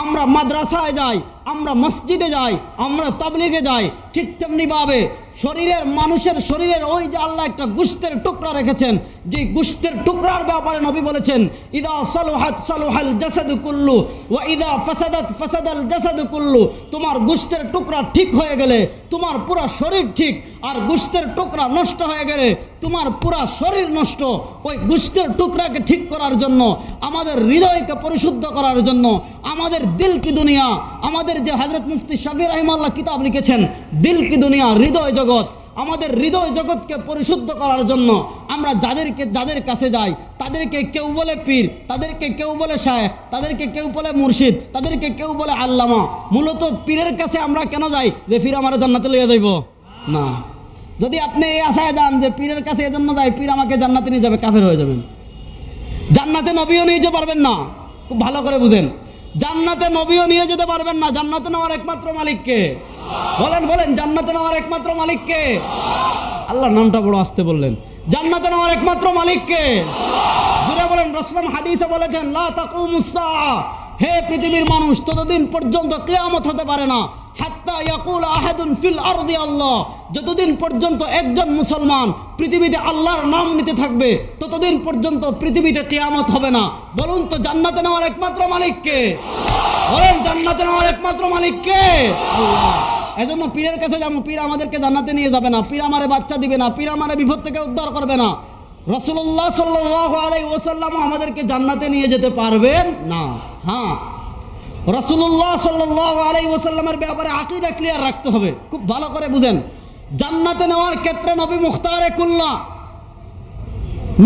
S1: আমরা মাদ্রাসায় যাই, আমরা মসজিদে যাই, আমরা তাবলীগে যাই, ঠিক তেমনিভাবে শরীরের, মানুষের শরীরের ওই যে আল্লাহ একটা গোশতের টুকরা রেখেছেন, যে গোশতের টুকরার ব্যাপারে নবী বলেছেন ইদা সালুহাত সালুহাল জাসাদু কুল্লু ওয়া ইদা ফাসাদাত ফাসাদাল জাসাদু কুল্লু। তোমার গোশতের টুকরা ঠিক হয়ে গেলে তোমার পুরো শরীর ঠিক, আর গোশতের টুকরা নষ্ট হয়ে গেলে তোমার পুরো শরীর নষ্ট। ওই গোশতের টুকরাকে ঠিক করার জন্য, আমাদের হৃদয়কে পরিশুদ্ধ করার জন্য, আমাদের দিল কি দুনিয়া, আমাদের যে হযরত মুফতি শফি রাহিমাহুল্লাহ কিতাব লিখেছেন দিল কি দুনিয়া, হৃদয় জগৎ, আমাদের হৃদয় জগৎকে পরিশুদ্ধ করার জন্য আমরা যাদের কাছে যাই তাদেরকে কেউ বলে পীর, তাদেরকে কেউ বলে শায়েখ, তাদেরকে কেউ বলে মুর্শিদ, তাদেরকে কেউ বলে আল্লামা। মূলত পীরের কাছে আমরা কেন যাই? যে পীর আমার জান্নাতে লইয়া যাইব না। যদি আপনি এই আশায় যান যে পীরের কাছে এজন্য যাই পীর আমাকে জান্নাতে নিয়ে যাবে, কাফের হয়ে যাবেন। জান্নাতে নবীও নিয়ে যেতে পারবেন না, খুব ভালো করে বুঝেন। জান্নাতে নবীও নিয়ে যেতে পারবেন না। জান্নাতে নেওয়ার একমাত্র মালিককে? বলেন বলেন, জান্নাতে নেওয়ার একমাত্র মালিককে? আল্লাহর নামটা বড় আসতে বললেন। জান্নাতে নেওয়ার একমাত্র মালিককে? জুড়ে বলেন। রাসূল হাদিসে বলেছেন লা তাকুমুস সাআ, হে পৃথিবীর মানুষ, ততদিন পর্যন্ত কিয়ামত হতে পারে না হাত্তা ইয়াকুল আহাদুন ফিল আরদি আল্লাহ, যতদিন পর্যন্ত একজন মুসলমান পৃথিবীতে আল্লাহর নাম নিতে থাকবে ততদিন পর্যন্ত পৃথিবীতে কিয়ামত হবে না। বলুন তো জান্নাতে নেওয়ার একমাত্র মালিককে? বলেন জান্নাতে নেওয়ার একমাত্র মালিককে? আল্লাহ। এজন্য পীরের কাছে যাবো, পীর আমাদেরকে জান্নাতে নিয়ে যাবে না, পীর আমারে বাচ্চা দিবে না, পীর আমারে বিপদ থেকে উদ্ধার করবে না। রাসূলুল্লাহ সাল্লাল্লাহু আলাইহি ওয়াসাল্লাম আমাদেরকে জান্নাতে নিয়ে যেতে পারবেন না। হ্যাঁ, রাসূলুল্লাহ সাল্লাল্লাহু আলাইহি ওয়াসাল্লামের ব্যাপারে আকীদা ক্লিয়ার রাখতে হবে, খুব ভালো করে বুঝেন। জান্নাতে নেওয়ার ক্ষেত্রে নবী মুখতারে কুল্লা,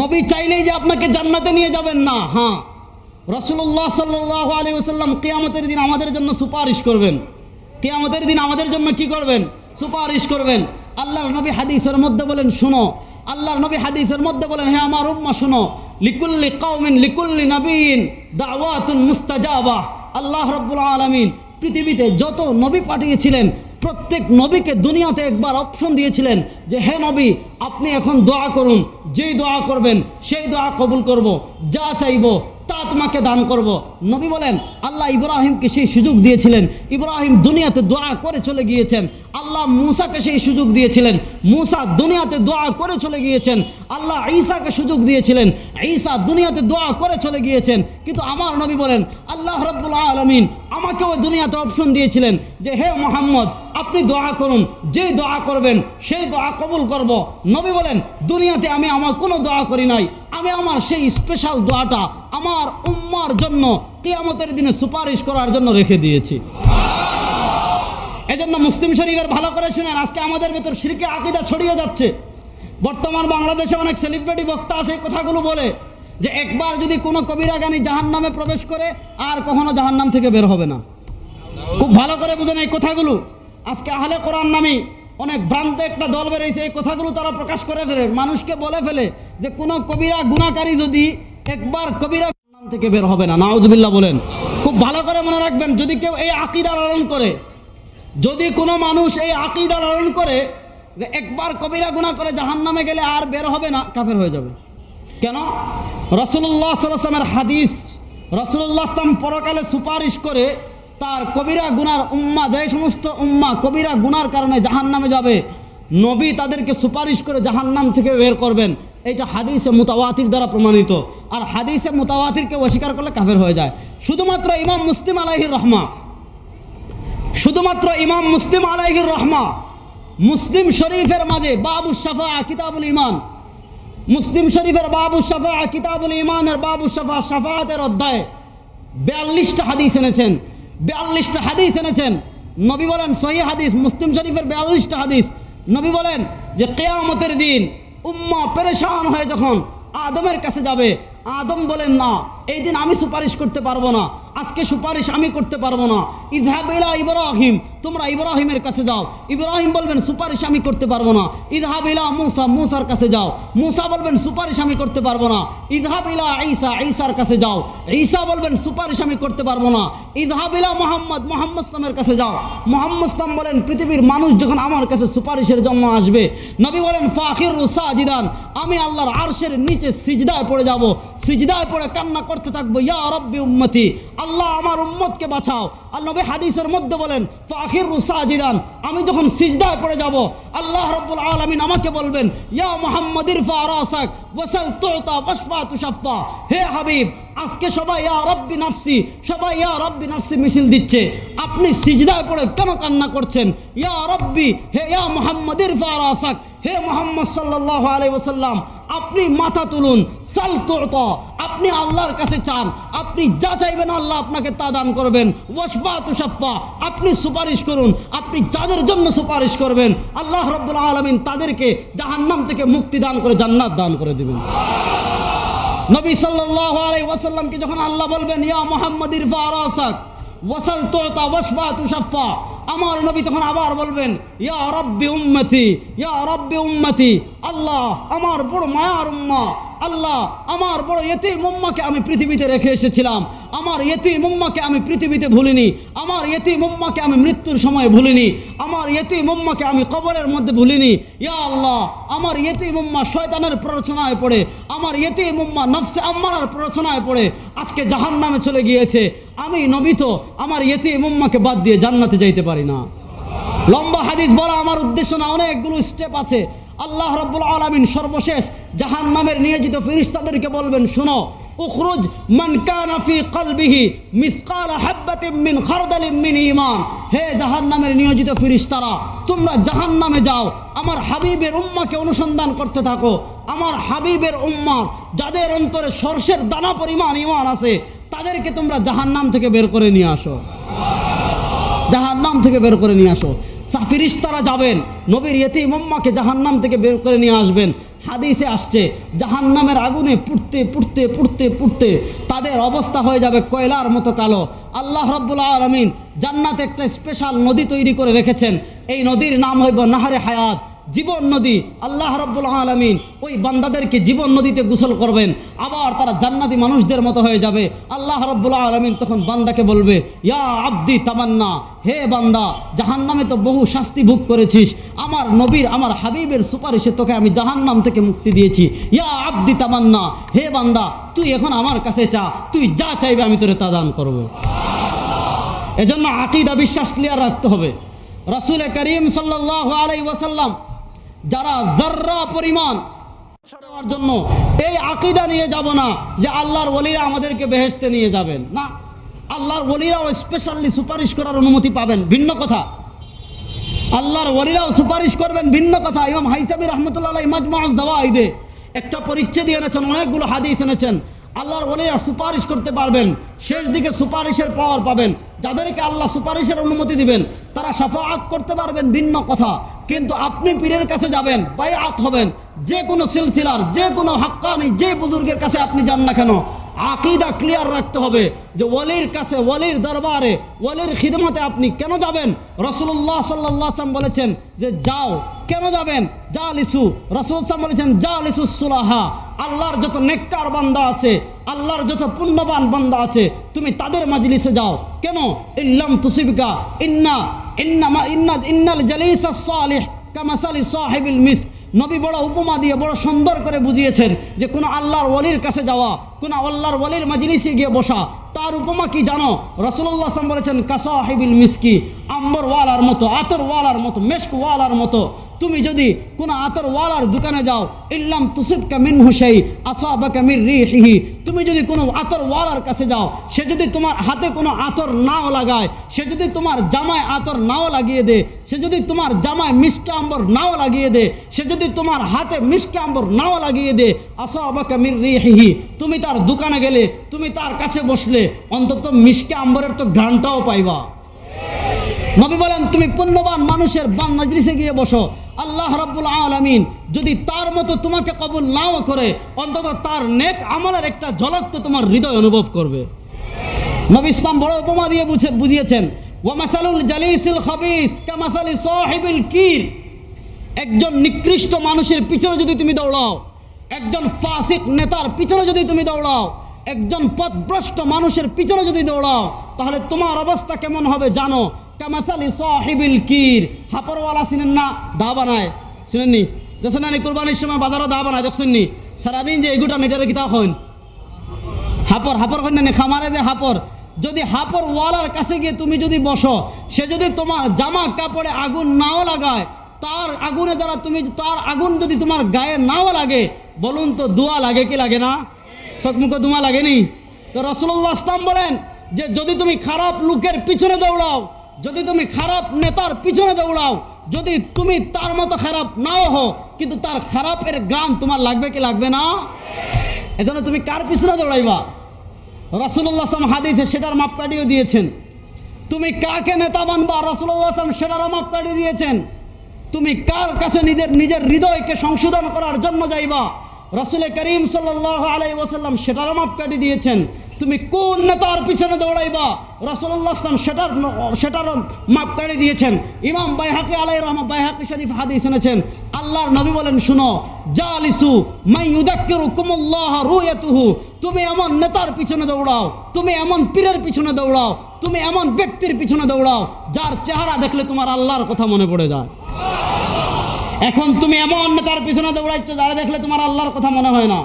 S1: নবী চাইলেই যে আপনাকে জান্নাতে নিয়ে যাবেন না। হ্যাঁ, রাসূলুল্লাহ সাল্লাল্লাহু আলাইহি ওয়াসাল্লাম কিয়ামতের দিন আমাদের জন্য সুপারিশ করবেন। কিয়ামতের দিন আমাদের জন্য কি করবেন? সুপারিশ করবেন। আল্লাহর নবী হাদিসের মধ্যে বলেন শুনো, আল্লাহর নবী হাদিসের মধ্যে বলেন হে আমার উম্মাহ শুনো, লিকুল্লি কওমিন লিকুল্লি নবিয়্যিন দাওয়াতুন মুস্তাজাবা। আল্লাহ রাব্বুল আলামিন পৃথিবীতে যত নবী পাঠিয়েছিলেন প্রত্যেক নবীকে দুনিয়াতে একবার অপশন দিয়েছিলেন যে হে নবী আপনি এখন দোয়া করুন, যেই দোয়া করবেন সেই দোয়া কবুল করব, যা চাইব তা তোমাকে দান করব। নবী বলেন আল্লাহ ইব্রাহিমকে সেই সুযোগ দিয়েছিলেন, ইব্রাহিম দুনিয়াতে দোয়া করে চলে গিয়েছেন। আল্লাহ মূসাকে সেই সুযোগ দিয়েছিলেন, মূসা দুনিয়াতে দোয়া করে চলে গিয়েছেন। আল্লাহ ঈসাকে সুযোগ দিয়েছিলেন, ঈসা দুনিয়াতে দোয়া করে চলে গিয়েছেন। কিন্তু আমার নবী বলেন আল্লাহ রাব্বুল আলামিন আমাকেও দুনিয়াতে অপশন দিয়েছিলেন যে হে মুহাম্মদ আপনি দোয়া করুন, যেই দোয়া করবেন সেই দোয়া কবুল করব। নবী বলেন দুনিয়াতে আমি আমার কোনো দোয়া করি নাই, আমি আমার সেই স্পেশাল দোয়াটা আমার উম্মার জন্য কিয়ামতের দিনে সুপারিশ করার জন্য রেখে দিয়েছি। এজন্য মুসলিম শরীফের ভালো করে শুনেন, আজকে আমাদের ভেতর শিরকে আকীদা ছড়িয়ে যাচ্ছে। বর্তমান বাংলাদেশে অনেক সেলিব্রিটি বক্তা আছে এই কথাগুলো বলে যে একবার যদি কোনো কবিরা গানি জাহান্নামে প্রবেশ করে আর কখনো জাহান্নাম থেকে বের হবে না। খুব ভালো করে বুঝেন এই কথাগুলো। আজকে আহলে কোরআন নামী অনেক ভ্রান্ত একটা দল বেরিয়েছে, এই কথাগুলো তারা প্রকাশ করে ফেলে, মানুষকে বলে ফেলে যে কোনো কবিরা গুনাহকারী যদি একবার কবিরা নাম থেকে বের হবে না। নাউযুবিল্লাহ বলেন। খুব ভালো করে মনে রাখবেন, যদি কেউ এই আকীদা লালন করে, যদি কোনো মানুষ এই আকীদা লালন করে যে একবার কবিরা গুনাহ করে জাহান্নামে গেলে আর বের হবে না, কাফের হয়ে যাবে। কেন? রাসূলুল্লাহ সাল্লাল্লাহু আলাইহি ওয়াসাল্লামের হাদিস, রাসূলুল্লাহ সাল্লাল্লাহু আলাইহি ওয়াসাল্লাম পরকালে সুপারিশ করে তার কবিরা গুনার উম্মাহ, যে সমস্ত উম্মাহ কবিরা গুনার কারণে জাহান্নামে যাবে, নবী তাদেরকে সুপারিশ করে জাহান্নাম থেকে বের করবেন। এইটা হাদিসে মুতাওয়াতির দ্বারা প্রমাণিত। আর হাদিসে মুতাওয়াতিরকে অস্বীকার করলে কাফের হয়ে যায়। শুধুমাত্র ইমাম মুসলিম আলাইহির রহমা, শুধুমাত্র ইমাম মুসলিম আলাইহির রহমা মুসলিম শরীফের মাঝে বাবু শাফা কিতাবুল ইমান, মুসলিম শরীফের বাবু শাফা কিতাবুল ইমানের বাবু শাফা শাফাতের অধ্যায়ে 42টা হাদিস এনেছেন, 42টা হাদিস এনেছেন। নবী বলেন সহিহ হাদিস, মুসলিম শরীফের 42টা হাদিস। নবী বলেন যে কিয়ামতের দিন উম্মাহ পেরেশান হয়ে যখন আদমের কাছে যাবে, আদম বলেন না এই দিন আমি সুপারিশ করতে পারবো না, আজকে সুপারিশ আমি করতে পারবো না। ইযহাব ইলা ইব্রাহিম, তোমরা ইব্রাহিমের কাছে যাও। ইব্রাহিম বলবেন সুপারিশ আমি করতে পারবো না। ইযহাব ইলা মূসা, মূসার কাছে যাও। মূসা বলবেন সুপারিশ আমি করতে পারবো না। ইযহাব ইলা ঈসা, ঈসার কাছে যাও। ঈসা বলবেন সুপারিশ আমি করতে পারবো না। ইযহাব ইলা মুহাম্মদ, মুহাম্মদ সাল্লামের কাছে যাও। মুহাম্মদ সাল্লাম বলেন পৃথিবীর মানুষ যখন আমার কাছে সুপারিশের জন্য আসবে, নবী বলেন ফাখিরু সাজিদান, আমি আল্লাহর আরশের নিচে সিজদায় পড়ে যাব, সিজদায় পড়ে কান্না করতে থাকবো, ইয়া রাব্বি উম্মতি, আল্লাহ আমার উম্মতকে বাঁচাও। আর নবী হাদিসের মধ্যে বলেন ফাখিরু সাজিদান, আমি যখন সিজদায় পড়ে যাব আল্লাহ রাব্বুল আলামিন আমাকে বলবেন ইয়া মুহাম্মদ ইরফা রাসাক ওয়াসাল তুতা ওয়াশফা তুশাফা। হে হাবিব, আজকে সবাই ইয়া রাব্বি নাফসি, সবাই ইয়া রাব্বি নাফসি মিছিল দিচ্ছে, আপনি সিজদায় পড়ে কেন কান্না করছেন? ইয়া রাব্বি, হে ইয়া মুহাম্মদ ইরফা রাসাক, হে মুহাম্মদ সাল্লাল্লাহু আলাইহি ওয়াসাল্লাম আপনি মাথা তুলুন, সাল তুতা, আপনি আল্লাহর কাছে চান, আপনি যা চাইবেন আল্লাহ আপনাকে তা দান করবেন। ওয়াশফা তুশাফা, আপনি সুপারিশ করুন, আপনি যাদের জন্য সুপারিশ করবেন আল্লাহ রাব্বুল আলামিন তাদেরকে জাহান্নাম থেকে মুক্তি দান করে জান্নাত দান করে দিবেন। নবী সাল্লাল্লাহু আলাইহি ওয়াসাল্লামকে যখন আল্লাহ বলবেন ইয়া মুহাম্মদ ইরফা রাসাক ওয়াসাল তুতা ওয়াশফা তুশাফা, আমার নবী তখন আবার বলবেন ইয়া রাব্বি উম্মতি, ইয়া রাব্বি উম্মতি, আল্লাহ আমার বড় মায়ার উম্মাহ, আল্লাহ আমার বড় ইয়েতিম উম্মাহকে আমি পৃথিবীতে রেখে এসেছিলাম, আমার ইয়েতিম উম্মাহকে আমি পৃথিবীতে ভুলিনি, আমার ইয়েতিম উম্মাহকে আমি মৃত্যুর সময় ভুলিনি, আমার ইয়েতিম উম্মাহকে আমি কবরের মধ্যে ভুলিনি। ইয়া আল্লাহ, আমার ইয়েতিম উম্মাহ শয়তানের প্ররোচনায় পড়ে, আমার ইয়েতিম উম্মাহ নফসে আম্মারার প্ররোচনায় পড়ে আজকে জাহান্নামে চলে গিয়েছে। আমি নবী তো আমার ইয়েতিম উম্মাহকে বাদ দিয়ে জান্নাতে যাইতে পারি না। লম্বা হাদিস বলা আমার উদ্দেশ্য না, অনেকগুলো স্টেপ আছে। আল্লাহ রাব্বুল আলামিন সর্বশেষ জাহান্নামের নিয়োজিত ফেরেশতাদেরকে বলবেন শোনো, উখরুজ মান কানা ফি কলবিহি মিসকাল হাববাতিন মিন খারদালিন মিন ঈমান, হে জাহান্নামের নিয়োজিত ফেরেশতারা তোমরা জাহান্নামে যাও, আমার হাবিবের উম্মাহকে অনুসন্ধান করতে থাকো, আমার হাবিবের উম্মাহ যাদের অন্তরে সরষের দানা পরিমাণ ঈমান আছে তাদেরকে তোমরা জাহান্নাম থেকে বের করে নিয়ে আসো, জাহান্নাম থেকে বের করে নিয়ে আসো। ফেরেশতারা যাবেন নবীর ইয়েতিম উম্মাহকে জাহান্নাম থেকে বের করে নিয়ে আসবেন। হাদিসে আসছে জাহান্নামের আগুনে পুড়তে পুড়তে পুড়তে পুড়তে তাদের অবস্থা হয়ে যাবে কয়লার মতো কালো। আল্লাহ রাব্বুল আলামিন জান্নাতে একটা স্পেশাল নদী তৈরি করে রেখেছেন, এই নদীর নাম হইব নাহরে হায়াত। জীবন নদী আল্লাহ রাব্বুল আলামিন ওই বান্দাদেরকে জীবন নদীতে গোসল করবেন, আবার তারা জান্নাতি মানুষদের মতো হয়ে যাবে। আল্লাহ রাব্বুল আলামিন তখন বান্দাকে বলবে, ইয়া আব্দি তামান্না, হে বান্দা, জাহান্নামে তো বহু শাস্তি ভোগ করেছিস, আমার নবীর আমার হাবিবের সুপারিশে তোকে আমি জাহান্নাম থেকে মুক্তি দিয়েছি। ইয়া আব্দি তামান্না, হে বান্দা, তুই এখন আমার কাছে চা, তুই যা চাইবে আমি তোরে তা দান করব। এজন্য আকীদা বিশ্বাস ক্লিয়ার রাখতে হবে। রাসূল করিম সাল্লাল্লাহু আলাইহি ওয়াসাল্লাম যারা যাররা পরিমাণ দেওয়ার জন্য এই আকীদা নিয়ে যাব না যে আল্লাহর ওলিরা আমাদেরকে বেহেশতে নিয়ে যাবেন, না, আল্লাহর ওলিরাও স্পেশালি সুপারিশ করার অনুমতি পাবেন, ভিন্ন কথা। আল্লাহর ওলিরাও সুপারিশ করবেন, ভিন্ন কথা। ইমাম হাইসামি রাহমাতুল্লাহ আলাইহি মাজমাউজ যাওয়াইদে একটা পরিচ্ছেদ এনেছেন, অনেকগুলো হাদিস এনেছেন। আল্লাহর ওলিরা সুপারিশ করতে পারবেন, শেষ দিকে সুপারিশের পাওয়ার পাবেন। যাদেরকে আল্লাহ সুপারিশের অনুমতি দিবেন তারা শাফাআত করতে পারবেন, ভিন্ন কথা। কিন্তু আপনি পীরের কাছে যাবেন, বায়াত হবেন, যে কোনো সিলসিলার যে কোনো হাক্কানি যে বুজুর্গের কাছে আপনি যান না কেন, আকীদা ক্লিয়ার রাখতে হবে যে ওলির কাছে, ওলির দরবারে, ওলির খিদমতে আপনি কেন যাবেন। রাসূলুল্লাহ সাল্লাল্লাহু আলাইহি ওয়াসাল্লাম বলেছেন যে যাও, কেন যাবেন? জালিসু, রাসূল সাল্লাল্লাহু বলেছেন জালিসুস সুলাহা, আল্লাহর যত নেককার বান্দা আছে, আল্লাহর যত পুণ্যবান বান্দা আছে, তুমি তাদের মাজলিসে যাও। কেন? ইল্লাম তুসিবকা ইন্নাল জালিসাস সালিহ কামাসালি সাহিবিল মিস্ক। নবী বড় উপমা দিয়ে বড় সুন্দর করে বুঝিয়েছেন যে কোনো আল্লাহর ওলির কাছে যাওয়া, কোনো আল্লাহর ওলির মাজলিসে গিয়ে বসা, তার উপমা কি জানো? রাসূলুল্লাহ সাল্লাল্লাহু আলাইহি ওয়াসাল্লাম বলেছেন কাসাহিবিল মিসকি, আম্বরওয়ালার মতো, আতরওয়ালার মতো, মেশকওয়ালার মতো। তুমি যদি কোনো আতরওয়ালার দোকানে যাও, ইল্লাম তুসিবকা মিনহু শাই আসাবাকা মির রিহিহি, তুমি যদি কোনো আতরওয়ালার কাছে যাও, সে যদি তোমার হাতে কোনো আতর নাও লাগায়, সে যদি তোমার জামায় আতর নাও লাগিয়ে দে, সে যদি তোমার জামায় মিশকে আম্বর নাও লাগিয়ে দে, সে যদি তোমার হাতে মিশকে আম্বর নাও লাগিয়ে দে, আসাবাকা মির রিহিহি, তুমি তার দোকানে গেলে, তুমি তার কাছে বসলে অন্তত মিশকে আম্বরের তো ঘ্রাণটাও পাইবা। নবী বলেন তুমি পুণ্যবান মানুষের মাজলিসে গিয়ে বসো, আল্লাহ রাব্বুল আলামিন যদি তার মতো তোমাকে কবুল নাও করে, অন্তত তার নেক আমলের একটা ঝলক তো তোমার হৃদয় অনুভব করবে। নবী ইসলাম বড় উপমা দিয়ে বুঝিয়েছেন, ওয়া মাসালুল জালিসিল খাবিস কামাসালি সাহিবিল কির, একজন নিকৃষ্ট মানুষের পিছনে যদি তুমি দৌড়াও, একজন ফাসিক নেতার পিছনে যদি তুমি দৌড়াও, একজন পথভ্রষ্ট মানুষের পিছনে যদি দৌড়াও, তাহলে তোমার অবস্থা কেমন হবে জানো? কামাসালি সাহিবিল কির, হাপরওয়ালা চিনেন না? দা বানায়, চিনেননি? দেখছেন না কুরবানির সময় বাজারও দা বানায়, দেখছেন নি? সারাদিন যে এগুটা নেটারে কিতা হন হাপর হাপর হয় না, খামারে দে হাপর। যদি হাপরওয়ালার কাছে গিয়ে তুমি যদি বসো, সে যদি তোমার জামা কাপড়ে আগুন নাও লাগায়, তার আগুনে দ্বারা তুমি, তার আগুন যদি তোমার গায়ে নাও লাগে, বলুন তো দোয়া লাগে কি লাগে না? চোখমুখে দোয়া লাগেনি? তো রাসূলুল্লাহ ইসলাম বলেন যে যদি তুমি খারাপ লোকের পিছনে দৌড়াও, যদি তুমি খারাপ নেতার পিছনে দৌড়াও, যদি তুমি তার মতো খারাপ নাও হও, কিন্তু তার খারাপের গ্রান তোমার লাগবে কি লাগবে না? এজন্য তুমি কার পিছনে দৌড়াইবা? রাসূলুল্লাহ সাল্লাল্লাহু আলাইহি হাদিসে সেটার মাপকাঠিও দিয়েছেন। তুমি কাকে নেতা মানবা, রাসূলুল্লাহ সাল্লাল্লাহু আলাইহি সেটারও মাপকাঠি দিয়েছেন। তুমি কার কাছে নিজের হৃদয়কে সংশোধন করার জন্য যাইবা, রাসূল করিম সাল্লাল্লাহু আলাইহি ওয়াসাল্লাম সেটারও মাপকাঠি দিয়েছেন। তুমি কোন নেতার পিছনে দৌড়াইবা, রাসূলুল্লাহ সাল্লাল্লাহু সেটারও মাপকাঠি দিয়েছেন। ইমাম বাইহাকি আলাইহি রাহমাতুল্লাহ বাইহাকি শরীফ হাদিস এনেছেন, আল্লাহর নবী বলেন শুনো, জালিসু মান ইউযাক্কিরুকুমুল্লাহ রুয়াতুহু, তুমি এমন নেতার পিছনে দৌড়াও, তুমি এমন পীরের পিছনে দৌড়াও, তুমি এমন ব্যক্তির পিছনে দৌড়াও যার চেহারা দেখলে তোমার আল্লাহর কথা মনে পড়ে যায়। এখন তুমি এমন নেতার পিছনে দৌড়াইছো যারা দেখলে তোমার আল্লাহর কথা মনে হয় না।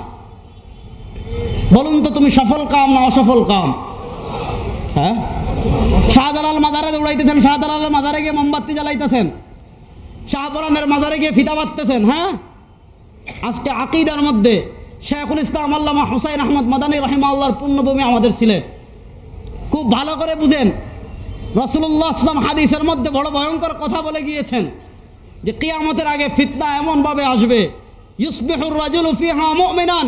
S1: বলুন তো তুমি সফল কাম না অসফল কাম? হ্যাঁ, শাহজালাল মাজারে দৌড়াইতেছেন, শাহজালালের মাজারে গিয়ে মোমবাতি জ্বালাইতেছেন, শাহপরানের মাজারে গিয়ে ফিতা বাঁধতেছেন। হ্যাঁ, আজকে আকীদার মধ্যে শেখুল ইসলাম আল্লামা হুসাইন আহমদ মাদানী রাহিমাহুল্লাহর পুণ্যভূমি আমাদের সিলেট। খুব ভালো করে বুঝেন, রাসূলুল্লাহ সাল্লাল্লাহু আলাইহি ওয়াসাল্লাম হাদিসের মধ্যে বড় ভয়ঙ্কর কথা বলে গিয়েছেন যে কিয়ামতের আগে ফিতনা এমনভাবে আসবে, ইউসবিহুর রাজুলু ফিহা মুমিনান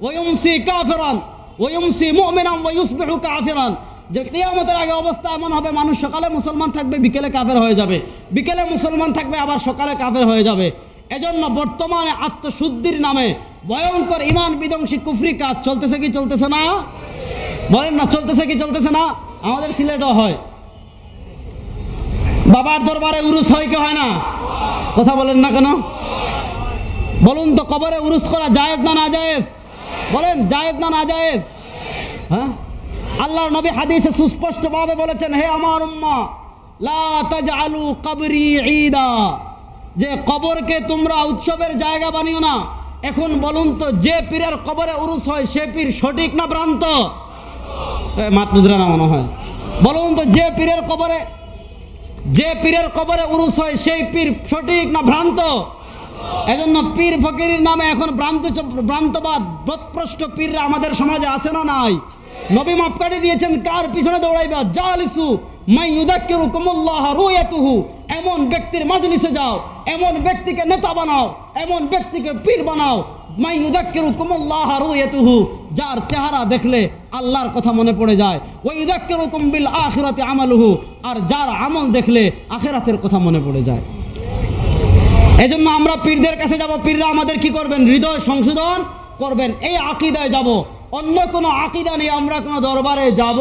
S1: ওয়া ইউমসি কাফিরান ওয়া ইউমসি মুমিনান ওয়া ইউসবিহু কাফিরান, যে কিয়ামতের আগে অবস্থা এমন হবে, মানুষ সকালে মুসলমান থাকবে, বিকেলে কাফের হয়ে যাবে, বিকেলে মুসলমান থাকবে, আবার সকালে কাফের হয়ে যাবে। এজন্য বর্তমানে আত্মশুদ্ধির নামে ভয়ঙ্কর ইমান বিধ্বংসী কুফরি কাজ চলতেছে কি চলতেছে না? বলেন না, চলতেছে কি চলতেছে না? আমাদের সিলেটও হয়, বাবার দরবারে উরুস হয় কি হয় না? কথা বলেন না কেন? বলুন তো, কবরে উরুস করা জায়েজ না নাজায়েজ? বলেন, জায়েজ না নাজায়েজ? হ্যাঁ, আল্লাহর নবী হাদিসে সুস্পষ্টভাবে বলেছেন, হে আমার উম্মাহ, লা তাজআলু কবরি ঈদা, যে কবরকে তোমরা উৎসবের জায়গা বানিও না। এখন বলুন তো, যে পীরের কবরে উরুস হয় সে পীর সঠিক না ভ্রান্ত? মাত বুঝরা না মনে হয়। বলুন তো, যে পীরের কবরে উরুস হয় সেই পীর সঠিক না ভ্রান্ত? এজন্য পীর ফকিরের নামে এখন ভ্রান্তবাদ বোধভ্রষ্ট পীররা আমাদের সমাজে আছে না নাই? নবী মাপ কাটি দিয়েছেন, কার পিছনে দৌড়াইবা? জালিসু মান ইউযাক্কিরুকুমুল্লাহ রুয়াতুহু, এমন ব্যক্তির মাজলিসে যাও, এমন ব্যক্তিকে নেতা বানাও, এমন ব্যক্তিকে পীর বানাও, মান ইউযাক্কিরুকুমুল্লাহ রুয়াতুহু, যার চেহারা দেখলে আল্লাহর কথা মনে পড়ে যায়, ওয়া ইউযাক্কিরুকুম বিল আখিরাতি আমালুহু, আর যার আমল দেখলে আখিরাতের কথা মনে পড়ে যায়। এজন্য আমরা পীরদের কাছে যাব, পীররা আমাদের কি করবেন? হৃদয় সংশোধন করবেন। এই আকীদায় যাব, অন্য কোনো আকীদা নিয়ে আমরা কোনো দরবারে যাব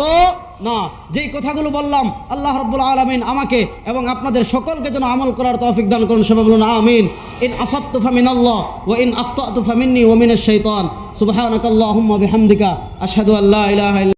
S1: না। যেই কথাগুলো বললাম, আল্লাহ রাব্বুল আলামিন আমাকে এবং আপনাদের সকলকে যেন আমল করার তৌফিক দান করুন। সবাই বলুন আমিন। ইন আসাবতু ফামিনাল্লাহ ওয়া ইন আখতাতু ফামিন্নী ওয়া মিনাশ শাইতান। সুবহানাকাল্লাহুম্মা বিহামদিকা আশহাদু আল্লা ইলাহা ইল্লা